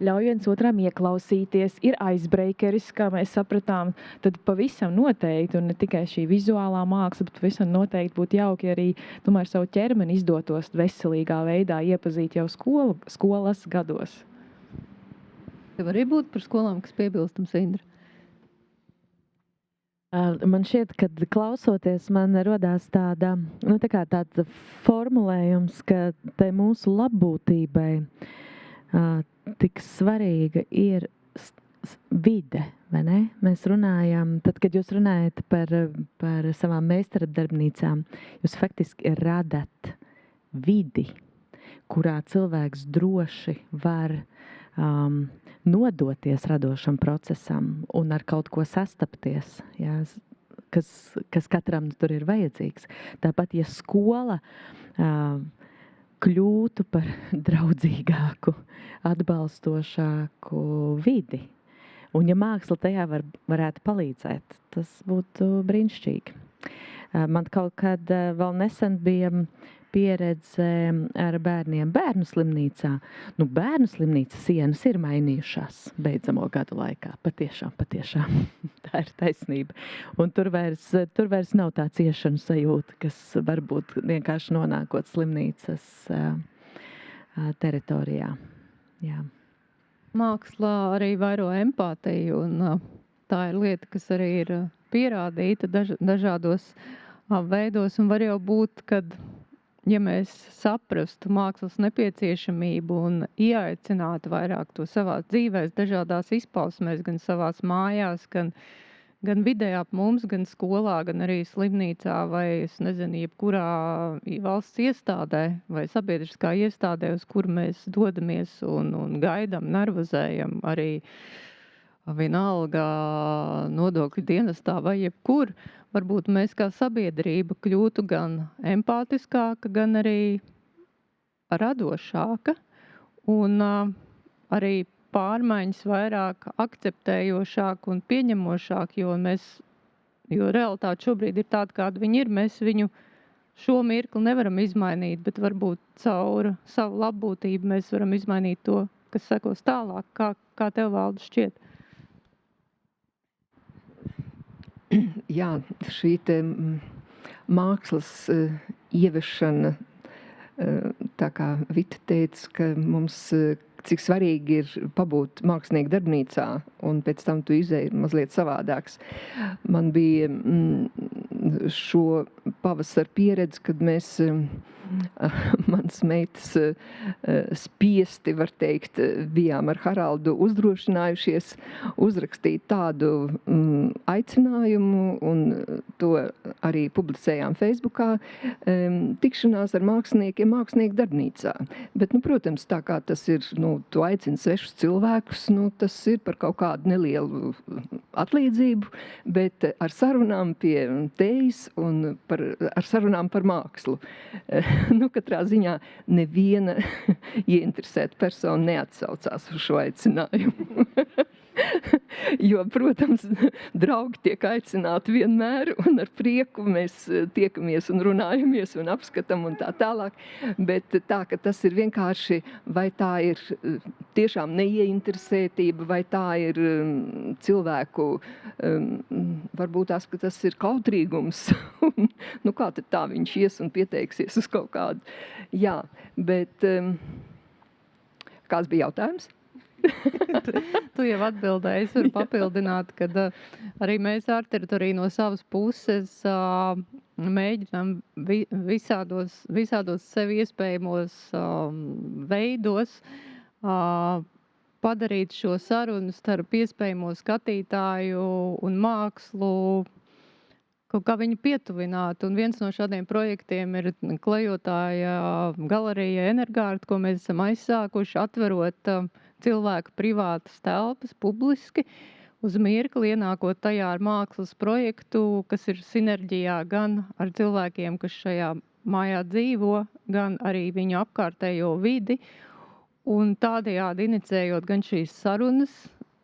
[SPEAKER 6] ļauj viens otram ieklausīties, ir icebreakeris, kā mēs sapratām, tad pavisam noteikti, un ne tikai šī vizuālā māksla, bet pavisam noteikti būtu jauki arī tomēr savu ķermeni izdotos veselīgā veidā iepazīt jau skolas gados.
[SPEAKER 1] Tev arī būtu par skolām, kas piebilstams, Indra?
[SPEAKER 3] Man šķiet, kad klausoties, man rodās tāds formulējums, ka tai mūsu labbūtībai tik svarīga ir vide, vai ne? Mēs runājam, tad, kad jūs runājat par savām meistarapdarbnīcām, jūs faktiski radat vidi, kurā cilvēks droši var nodoties radošam procesam un ar kaut ko sastapties, jā, kas katram tur ir vajadzīgs. Tāpat, ja skola kļūtu par draudzīgāku, atbalstošāku vidi, un ja māksla tajā varētu palīdzēt, tas būtu brīnišķīgi. Man kaut kad vēl nesen bija pieredze ar bērniem bērnu slimnīcā. Bērnu slimnīcas sienas ir mainījušās beidzamo gadu laikā. Patiešām. Tā ir taisnība. Un tur vairs nav tā ciešanu sajūta, kas varbūt vienkārši nonākot slimnīcas teritorijā. Jā.
[SPEAKER 1] Mākslā arī vairo empātiju, un tā ir lieta, kas arī ir pierādīta dažādos veidos, un var jau būt, kad ja mēs saprastu mākslas nepieciešamību un ieaicinātu vairāk to savās dzīvēs, dažādās izpausmēs, gan savās mājās, gan vidē ap mums, gan skolā, gan arī slimnīcā vai, es nezinu, jebkurā valsts iestādē vai sabiedriskā iestādē, uz kur mēs dodamies un gaidam, nervozējam arī vienalga nodokļu dienestā vai jebkur, varbūt mēs kā sabiedrība kļūtu gan empātiskāka, gan arī radošāka un arī pārmaiņas vairāk akceptējošāk un pieņemošāk, jo realitāte šobrīd ir tāda, kāda viņa ir. Mēs viņu šo mirkli nevaram izmainīt, bet varbūt caur savu labbūtību mēs varam izmainīt to, kas sekos tālāk. Kā tev, Valde, šķiet?
[SPEAKER 5] Jā, šī te mākslas ieviešana, tā kā Vita teica, ka mums cik svarīgi ir pabūt mākslinieku darbnīcā, un pēc tam tu izēji mazliet savādāks. Man bija šo pavasara pieredzi, kad mēs mans meitas spiesti, var teikt, bijām ar Haraldu uzdrošinājušies uzrakstīt tādu aicinājumu, un to arī publicējām Facebookā, tikšanās ar māksliniekiem mākslinieku darbnīcā. Bet, protams, tā kā tas ir, tu aicini svešus cilvēkus, tas ir par kaut kādu nelielu atlīdzību, bet ar sarunām pie tejas un ar sarunām par mākslu. Katrā ziņā neviena ieinteresēta persona neatsaucās uz šo aicinājumu. Jo, protams, draugi tiek aicināti vienmēr, un ar prieku mēs tiekamies un runājamies un apskatam un tā tālāk. Bet tā, ka tas ir vienkārši, vai tā ir tiešām neieinteresētība, vai tā ir cilvēku, varbūt tās, ka tas ir kautrīgums. Kā tad tā viņš ies un pieteiksies uz kaut kādu? Jā, bet kāds bija jautājums?
[SPEAKER 1] Tu jau atbildēji, es varu papildināt, kad arī mēs ārteritoriju no savas puses mēģinām visādos sev iespējamos veidos padarīt šo sarunu starp iespējamo skatītāju un mākslu, kaut kā viņu pietuvināt. Un viens no šādiem projektiem ir klejotāja galerija Energārta, ko mēs esam aizsākuši, atverot cilvēku privātas telpas publiski, uz mirkli ienākot tajā ar mākslas projektu, kas ir sinerģijā gan ar cilvēkiem, kas šajā mājā dzīvo, gan arī viņu apkārtējo vidi, un tādējādi inicējot gan šīs sarunas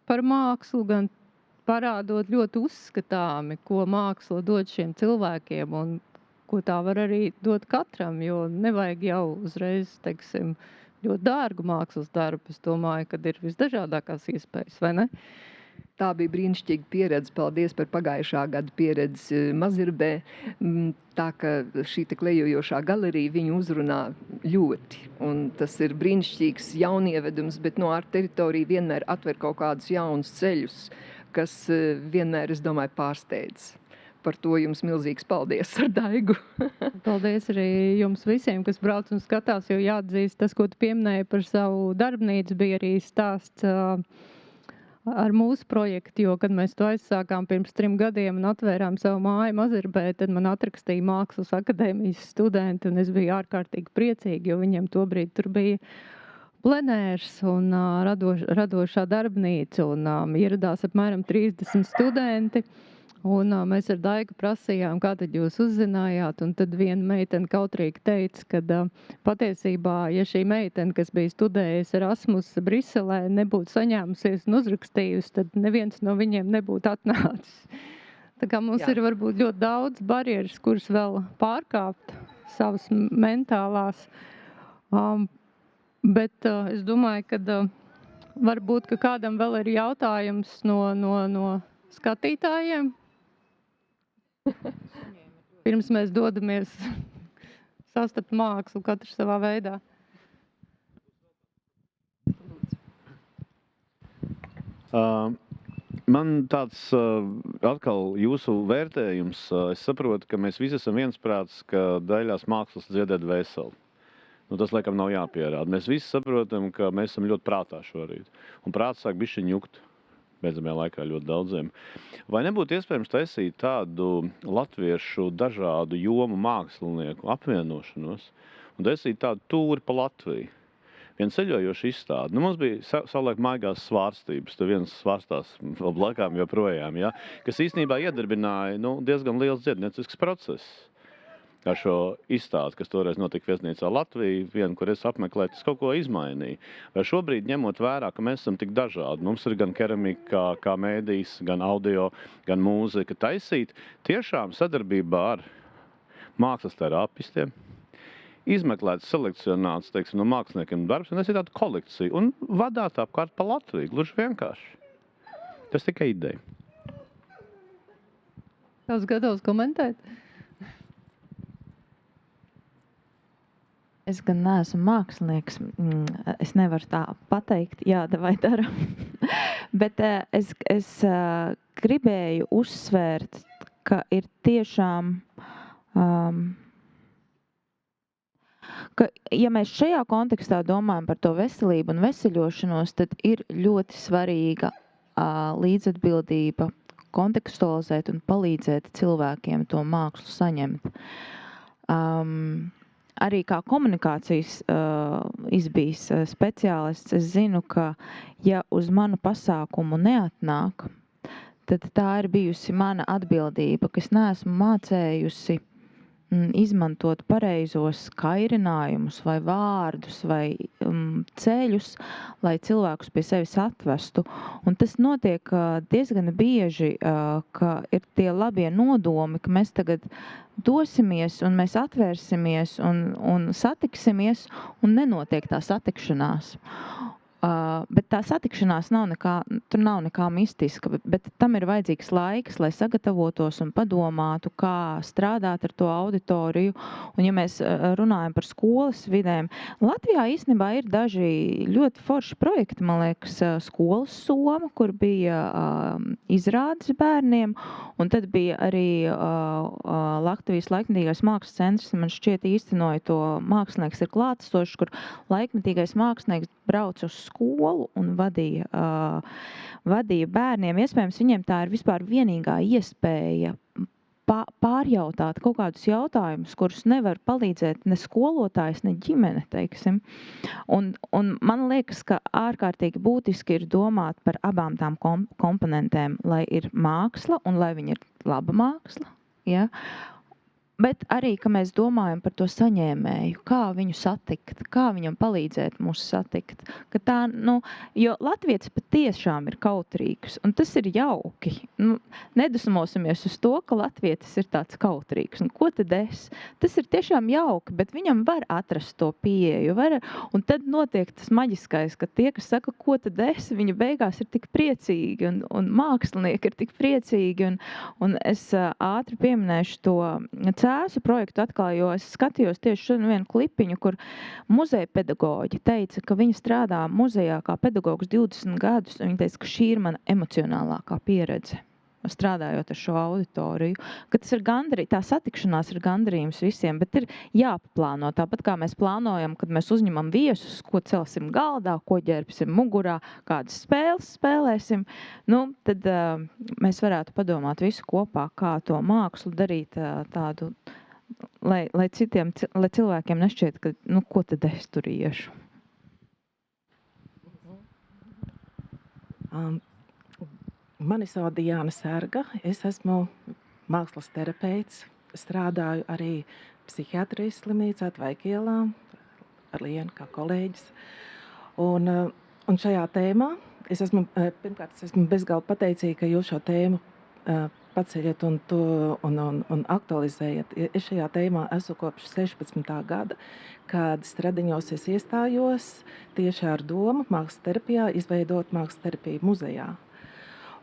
[SPEAKER 1] par mākslu, gan parādot ļoti uzskatāmi, ko māksla dod šiem cilvēkiem, un ko tā var arī dot katram, jo nevajag jau uzreiz, teiksim, ļoti dārgu mākslas darbu. Es domāju, ka ir visdažādākās iespējas, vai ne?
[SPEAKER 5] Tā bija brīnišķīga pieredze. Paldies par pagājušā gada pieredzi Mazirbē. Tā, ka šī te klejojošā galerija viņu uzrunā ļoti. Un tas ir brīnišķīgs jaunievedums, bet no Art teritorija vienmēr atver kaut kādus jaunus ceļus, kas vienmēr, es domāju, pārsteidz. Par to jums milzīgs paldies ar Daigu.
[SPEAKER 1] Paldies arī jums visiem, kas brauc un skatās, jo jāatzīst, tas, ko tu pieminēji par savu darbnīcu, bija arī stāsts ar mūsu projektu, jo, kad mēs to aizsākām pirms 3 gadiem un atvērām savu māju Mazirbē, tad man atrakstīja Mākslas akadēmijas studenti, un es biju ārkārtīgi priecīgi, jo viņiem tobrīd tur bija plenērs un radošā darbnīca, un ieradās apmēram 30 studenti. Un mēs ar Daigu prasījām, kā tad jūs uzzinājāt, un tad viena meitene kautrīgi teica, ka patiesībā, ja šī meitene, kas bija studējusi Erasmus Briselē, nebūtu saņēmusies un uzrakstījusi, tad neviens no viņiem nebūtu atnācis. Tā kā mums ir varbūt ļoti daudz barjeras, kuras vēl pārkāpt savas mentālās, bet es domāju, ka varbūt, ka kādam vēl ir jautājums no skatītājiem. Pirms mēs dodamies sastapt mākslu, katrs savā veidā.
[SPEAKER 8] Man tāds atkal jūsu vērtējums, es saprotu, ka mēs visi esam viensprāts, ka daļās mākslas dziedē dvēseli. Tas, laikam, nav jāpierāda. Mēs visi saprotam, ka mēs esam ļoti prātā šorīt. Un prāts sāk bišķiņ jukt. Beidzamajā laikā ļoti daudziem. Vai nebūtu iespējams taisīt tādu latviešu dažādu jomu mākslinieku apvienošanos un taisīt tādu tūri pa Latviju? Viens ceļojoši izstāde. Mums bija savulaik maigās svārstības, te viens svārstās vēl blakām joprojām, ja? Kas īstenībā iedarbināja diezgan liels dziedniecisks process. Ar šo izstādi, kas toreiz notika Viesnīcā Latvija, vienu, kur es apmeklēju, tas kaut ko izmainīja. Vai šobrīd, ņemot vērā, ka mēs esam tik dažādi, mums ir gan keramika, kā mēdījis, gan audio, gan mūzika taisīt, tiešām sadarbībā ar mākslas terapistiem, izmeklēt selekcionāts, teiksim, no māksliniekiem darbs, un es ir tādu kolekciju, un vadāt apkārt pa Latviju, gluži vienkārši. Tas tikai ideja.
[SPEAKER 1] Tās gatavs komentēt?
[SPEAKER 4] Es gan neesmu mākslinieks, es nevaru tā pateikt, jāda vai dara. Bet es gribēju uzsvērt, ka ir tiešām, ka ja mēs šajā kontekstā domājam par to veselību un veseļošanos, tad ir ļoti svarīga līdzatbildība kontekstualizēt un palīdzēt cilvēkiem to mākslu saņemt. Arī kā komunikācijas izbijis speciālists, es zinu, ka ja uz manu pasākumu neatnāk, tad tā ir bijusi mana atbildība, ka es neesmu mācējusi izmantot pareizos kairinājumus vai vārdus vai ceļus, lai cilvēkus pie sevis atvestu. Un tas notiek diezgan bieži, ka ir tie labie nodomi, ka mēs tagad dosimies un mēs atvērsimies un satiksimies un nenotiek tā satikšanās. Bet tā satikšanās tur nav nekā mistiska, bet tam ir vajadzīgs laiks, lai sagatavotos un padomātu, kā strādāt ar to auditoriju. Un ja mēs runājam par skolas vidēm, Latvijā īstenībā ir daži ļoti forši projekti, man liekas, skolas soma, kur bija izrādes bērniem, un tad bija arī Latvijas laikmetīgais mākslas centrs, man šķiet īstenoja to mākslinieks ir klātesošs, kur laikmetīgais mākslinieks brauc uz skolu un vadīja bērniem. Iespējams, viņiem tā ir vispār vienīgā iespēja pārjautāt kaut kādus jautājumus, kurus nevar palīdzēt ne skolotājs, ne ģimene, teiksim. Un man liekas, ka ārkārtīgi būtiski ir domāt par abām tām komponentēm, lai ir māksla un lai viņa ir laba māksla, ja? Bet arī, ka mēs domājam par to saņēmēju, kā viņu satikt, kā viņam palīdzēt mūs satikt. Ka tā, jo latvietis patiešām ir kautrīgs, un tas ir jauki. Nedusmosimies uz to, ka latvietis ir tāds kautrīgs. Un ko tad es? Tas ir tiešām jauki, bet viņam var atrast to pieeju. Un tad notiek tas maģiskais, ka tie, kas saka, ko tad es, viņi beigās ir tik priecīgi, un mākslinieki ir tik priecīgi. Un es ātri pieminēšu to Cēsu projektu atkal, jo es skatījos tieši šodien vienu klipiņu, kur muzeja pedagoģi teica, ka viņi strādā muzejā kā pedagogs 20 gadus, un viņi teica, ka šī ir mana emocionālākā pieredze, strādājot ar šo auditoriju, ka tas ir tā satikšanās ir gandarījums visiem, bet ir jāpaplāno. Tāpat kā mēs plānojam, kad mēs uzņemam viesus, ko celsim galdā, ko ģērbsim mugurā, kādas spēles spēlēsim, tad mēs varētu padomāt visu kopā, kā to mākslu darīt tādu, lai cilvēkiem nešķiet, ka, ko tad es tur iešu.
[SPEAKER 9] Mani sauc Diana Sērga, es esmu mākslas terapeits, strādāju arī psihiatrijas slimnīcā Tvaikielā ar Lienu kā kolēģis. Un šajā tēmā pirmkārt, es esmu bezgalīgi pateicīga, ka jūs šo tēmu paceļat un aktualizējat. Es šajā tēmā esmu kopš 16. gada, kad Stradiņos es iestājos tieši ar domu mākslas terapijā izveidot mākslas terapiju muzejā.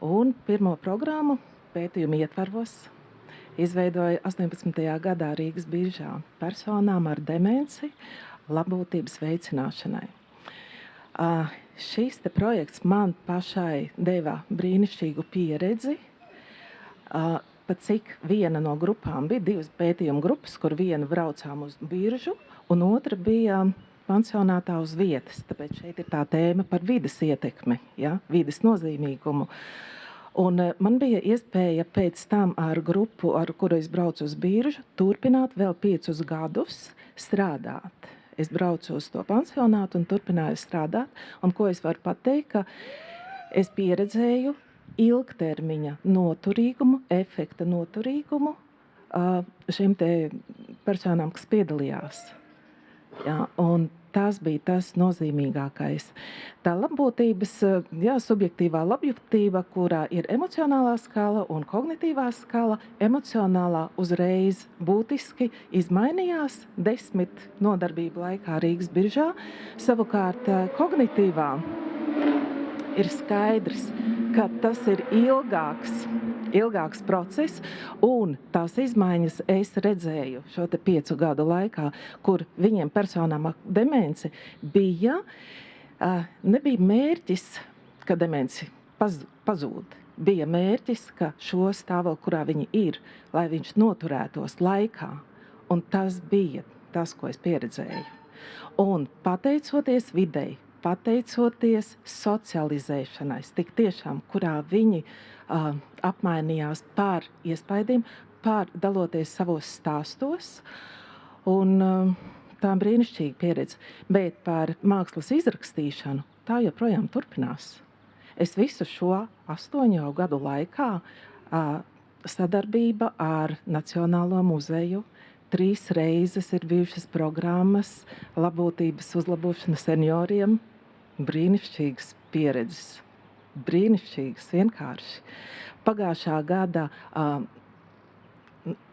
[SPEAKER 9] Un pirmo programmu pētījumu ietvaros izveidoja 18. gadā Rīgas biržā personām ar demenci labbūtības veicināšanai. Šis projekts man pašai deva brīnišķīgu pieredzi, pat cik viena no grupām bija 2 pētījumu grupas, kur viena braucām uz biržu un otra bija pansionātā uz vietas, tāpēc šeit ir tā tēma par vides ietekmi, vides nozīmīgumu. Un man bija iespēja pēc tam ar grupu, ar kuru es braucu uz biržu, turpināt vēl 5 gadus strādāt. Es braucu uz to pansionātu un turpināju strādāt, un ko es varu pateikt, ka es pieredzēju ilgtermiņa noturīgumu, efekta noturīgumu šiem te personām, kas piedalījās. Un tas bija tas nozīmīgākais. Tā labbūtības, subjektīvā labjūtība, kurā ir emocionālā skala un kognitīvā skala, emocionālā uzreiz būtiski izmainījās 10 nodarbību laikā Rīgas biržā. Savukārt kognitīvā ir skaidrs, ka tas ir ilgāks process, un tās izmaiņas es redzēju šo te 5 gadu laikā, kur viņiem personām ar demenci nebija mērķis, ka demenci pazūd. Bija mērķis, ka šo stāvokli, kurā viņi ir, lai viņš noturētos laikā. Un tas bija tas, ko es pieredzēju. Un pateicoties videi, pateicoties socializēšanai, tik tiešām, kurā viņi apmainījās par iespaidiem, daloties savos stāstos, un tā brīnišķīga pieredze. Bet par mākslas izrakstīšanu tā joprojām turpinās. Es visu šo 8 gadu laikā sadarbība ar Nacionālo muzeju, 3 reizes ir bijušas programmas labbūtības uzlabošana senioriem. Brīnišķīgas pieredzes. Brīnišķīgas vienkārši. Pagājušā gada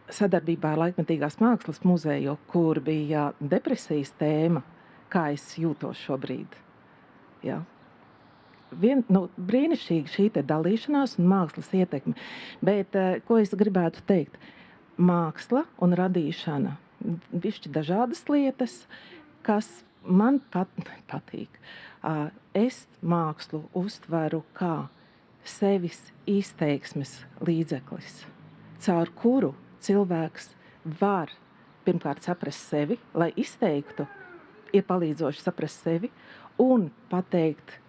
[SPEAKER 9] sadarbībā ar Laikmetīgās mākslas muzeju, kur bija depresijas tēma, kā es jūtos šobrīd. Brīnišķīgi šī te dalīšanās un mākslas ietekme. Bet, ko es gribētu teikt? Māksla un radīšana bišķi dažādas lietas, kas man patīk. Es mākslu uztveru kā sevis izteiksmes līdzeklis, caur kuru cilvēks var pirmkārt saprast sevi, lai izteiktu, ir palīdzoši saprast sevi un pateikt,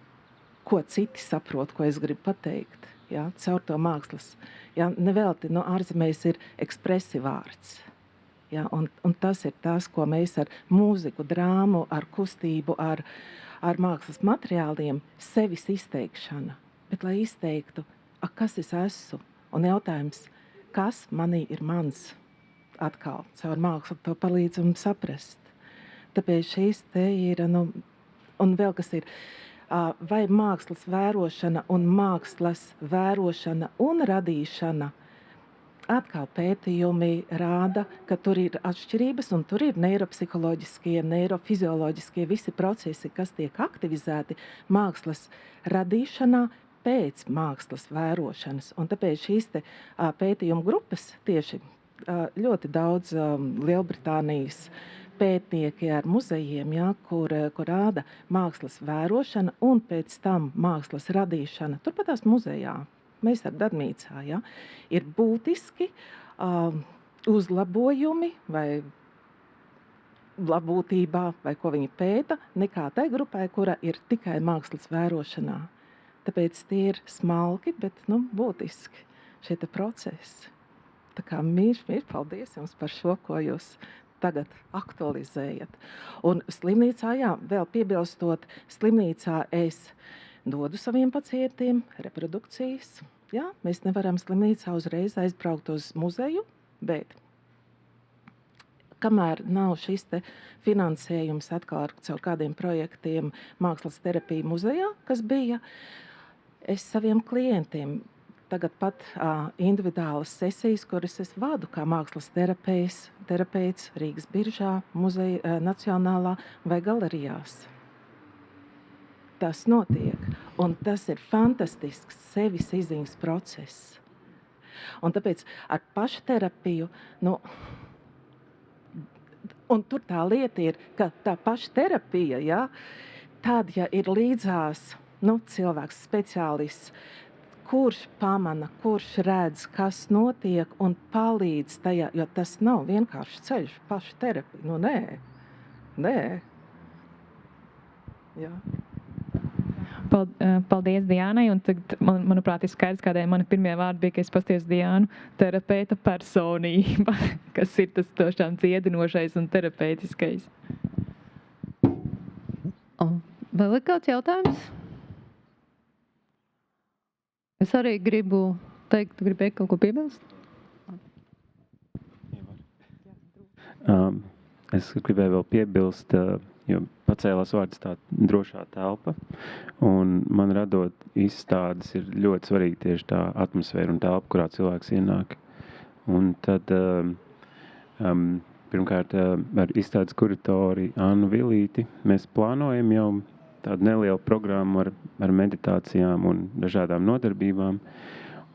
[SPEAKER 9] ko citi saprot, ko es gribu pateikt. Caur to mākslas. Nevelti no ārzemēs ir ekspresivvārds. Un tas ir tas, ko mēs ar mūziku, drāmu, ar kustību, ar mākslas materiāliem sevis izteikšana. Bet, lai izteiktu, kas es esmu, un jautājums, kas manī ir mans, atkal caur mākslu to palīdzam saprast. Tāpēc šīs te ir, un vēl kas ir, vai mākslas vērošana un radīšana, atkal pētījumi rāda, ka tur ir atšķirības un tur ir neiropsiholoģiskie, neirofizioloģiskie visi procesi, kas tiek aktivizēti mākslas radīšanā pēc mākslas vērošanas. Un tāpēc šīs te pētījumu grupas tieši ļoti daudz Lielbritānijas pētnieki ar muzejiem, kur rāda mākslas vērošana un pēc tam mākslas radīšana. Turpatās muzejā, mēs ar darbnīcā, ir būtiski uzlabojumi vai labbūtībā, vai ko viņi pēta, nekā tai grupai, kura ir tikai mākslas vērošanā. Tāpēc tie ir smalki, bet būtiski šie procesi. Tā kā mīļš, paldies jums par šo, ko jūs tagad aktualizējat. Un slimnīcā, vēl piebilstot, slimnīcā es dodu saviem pacientiem reprodukcijas. Mēs nevaram slimnīcā uzreiz aizbraukt uz muzeju, bet kamēr nav šis te finansējums atkal caur kādiem projektiem mākslas terapija muzejā, kas bija, es saviem klientiem tagad pat individuālas sesijas, kuras es vadu kā mākslas terapeits Rīgas biržā, muzeja nacionālā vai galerijās. Tas notiek, un tas ir fantastisks sevis izziņas process. Un tāpēc ar pašterapiju, un tur tā lieta ir, ka tā pašterapija, tad, ja ir līdzās cilvēks, speciālists, kurš pamana, kurš redz, kas notiek un palīdz tajā, jo tas nav vienkārši ceļš, pašterapija. Nē. Jā.
[SPEAKER 6] Paldies Diānai, un tagad, manuprāt, ir skaidrs, kādēļ mani pirmie vārdi bija, ka es pasties Diānu, terapeita personība, kas ir tas tošām dziedinošais un terapeitiskais.
[SPEAKER 1] Vēl ir kāds jautājums? Es arī gribu teikt, tu gribēji kaut ko piebilst?
[SPEAKER 2] Es gribēju vēl piebilst, jo pacēlās vārds tā drošā telpa, un man radot izstādes ir ļoti svarīgi tieši tā atmosfēra un telpa, kurā cilvēks ienāk. Un tad pirmkārt ar izstādes kuratori Annu Vilīti mēs plānojam jau tādu nelielu programmu ar meditācijām un dažādām nodarbībām.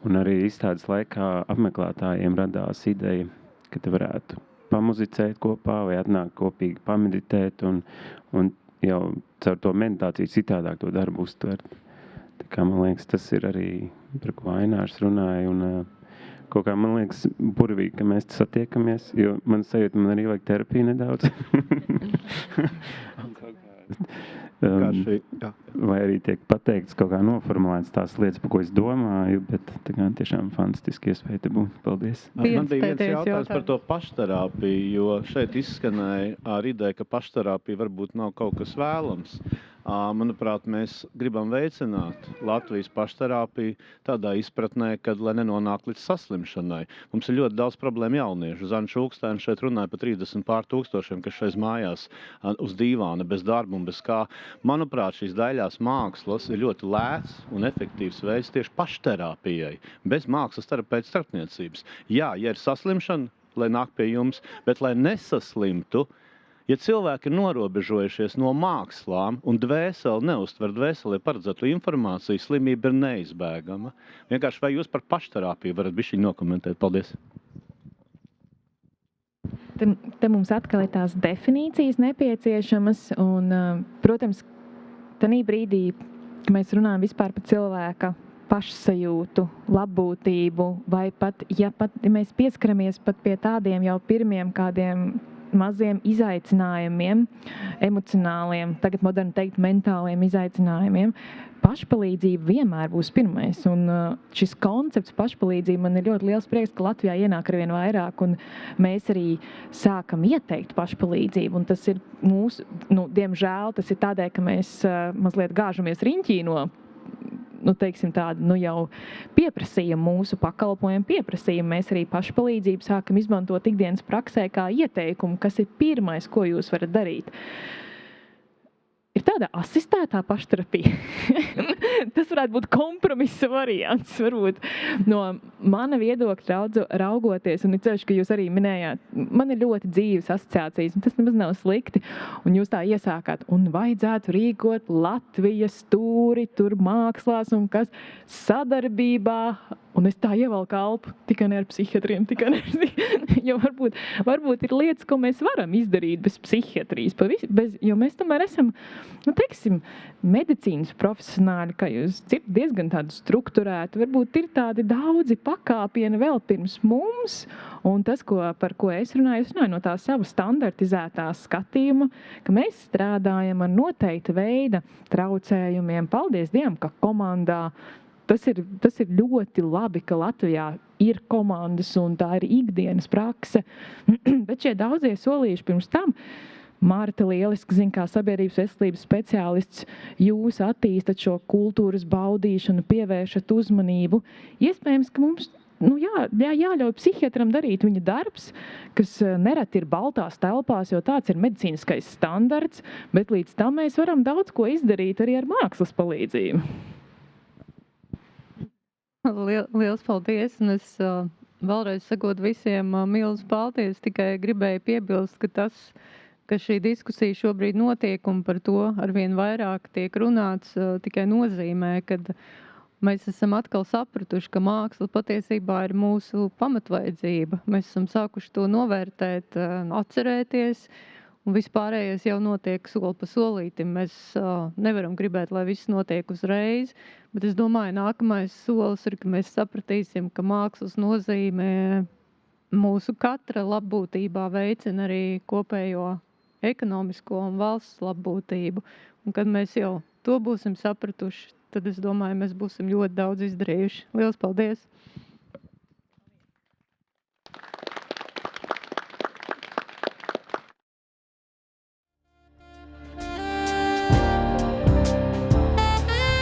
[SPEAKER 2] Un arī izstādes laikā apmeklētājiem radās ideja, ka te varētu pamuzicēt kopā vai atnākt kopīgi pameditēt un jau caur to meditāciju citādāk to darbu uztvert. Tā kā man liekas, tas ir arī, par ko Ainārs runāja, un kaut kā man liekas burvīgi, ka mēs satiekamies, jo man sajūta, man arī vajag terapiju nedaudz. Vai arī tiek pateikts kaut kā noformulēts tās lietas, par ko es domāju, bet tā kā tiešām fantastiski iespēja te būt. Paldies.
[SPEAKER 8] Man bija viens jautājums par to pašterapiju, jo šeit izskanēja ar ideju, ka pašterapija varbūt nav kaut kas vēlams. Manuprāt, mēs gribam veicināt Latvijas pašterapiju tādā izpratnē, kad, lai nenonāk līdz saslimšanai. Mums ir ļoti daudz problēmu jauniešu. Zana Šulkstēna šeit runāja par 30 pār tūkstošiem, kas šeit mājās uz dīvāna, bez darba un bez kā. Manuprāt, šīs daļās mākslas ir ļoti lēts un efektīvs veids tieši pašterapijai, bez mākslas terapeita starpniecības. Jā, ja ir saslimšana, lai nāk pie jums, bet lai nesaslimtu, ja cilvēki ir norobežojušies no mākslām un dvēseli neuztver dvēselē paredzētu informāciju, slimība ir neizbēgama. Vienkārši vai jūs par pašterapiju varat bišķiņ nokomentēt? Paldies.
[SPEAKER 6] Te mums atkal ir tās definīcijas nepieciešamas un, protams, tanī brīdī, kad mēs runājam vispār par cilvēka pašsajūtu, labbūtību vai pat, ja mēs pieskaramies pat pie tādiem jau pirmiem kādiem maziem izaicinājumiem, emocionāliem, tagad moderni teikt mentāliem izaicinājumiem, pašpalīdzība vienmēr būs pirmais. Un šis koncepts pašpalīdzība man ir ļoti liels prieks, ka Latvijā ienāk arvien vairāk, un mēs arī sākam ieteikt pašpalīdzību. Un tas ir mūsu, diemžēl, tas ir tādēļ, ka mēs mazliet gāžamies riņķī teiksim, tādu jau pieprasījumu mūsu pakalpojumu, pieprasījumu. Mēs arī pašpalīdzību sākam izmantot ikdienas praksē kā ieteikumu, kas ir pirmais, ko jūs varat darīt. Ir tāda asistētā pašterapija. Tas varētu būt kompromisa variants, varbūt no mana viedokļa raugoties, un ceļš, ka jūs arī minējāt, man ir ļoti dzīves asociācijas, un tas nemaz nav slikti, un jūs tā iesākāt, un vajadzētu rīkot Latvijas stūri, tur mākslās, un kas sadarbībā, un es tā ievalku kalpu, tikai ne ar psihiatriem, jo varbūt ir lietas, ko mēs varam izdarīt bez psihiatrijas, jo mēs tomēr esam, teiksim, medicīnas profesionāļi, kā jūs dzirdat, diezgan tādu strukturētu, varbūt ir tādi daudzi pakāpieni vēl pirms mums, un tas, par ko es runāju no tā sava standartizētā skatījuma, ka mēs strādājam ar noteikta veida traucējumiem. Paldies Dievam, ka komandā tas ir ļoti labi, ka Latvijā ir komandas un tā ir ikdienas prakse, bet šie daudzie solīši pirms tam, Mārta lieliski zina, kā sabiedrības veselības speciālists, jūs attīstat šo kultūras baudīšanu, pievēršat uzmanību. Iespējams, ka mums jāļauj psihiatram darīt viņa darbs, kas nereti ir baltās telpās, jo tāds ir medicīniskais standarts, bet līdz tam mēs varam daudz ko izdarīt arī ar mākslas palīdzību.
[SPEAKER 1] Liels paldies, un es vēlreiz sakot visiem milzu paldies, tikai gribēju piebilst, ka šī diskusija šobrīd notiek un par to arvien vairāk tiek runāts, tikai nozīmē, ka mēs esam atkal sapratuši, ka māksla patiesībā ir mūsu pamatvajadzība. Mēs esam sākuši to novērtēt, atcerēties, un vispārējais jau notiek soli pa solītim. Mēs nevaram gribēt, lai viss notiek uzreiz, bet es domāju, nākamais solis ir, ka mēs sapratīsim, ka mākslas nozīmē mūsu katra labbūtībā veicina arī kopējo ekonomisko un valsts labbūtību. Un kad mēs jau to būsim sapratuši, tad es domāju, mēs būsim ļoti daudz izdarījuši. Liels paldies!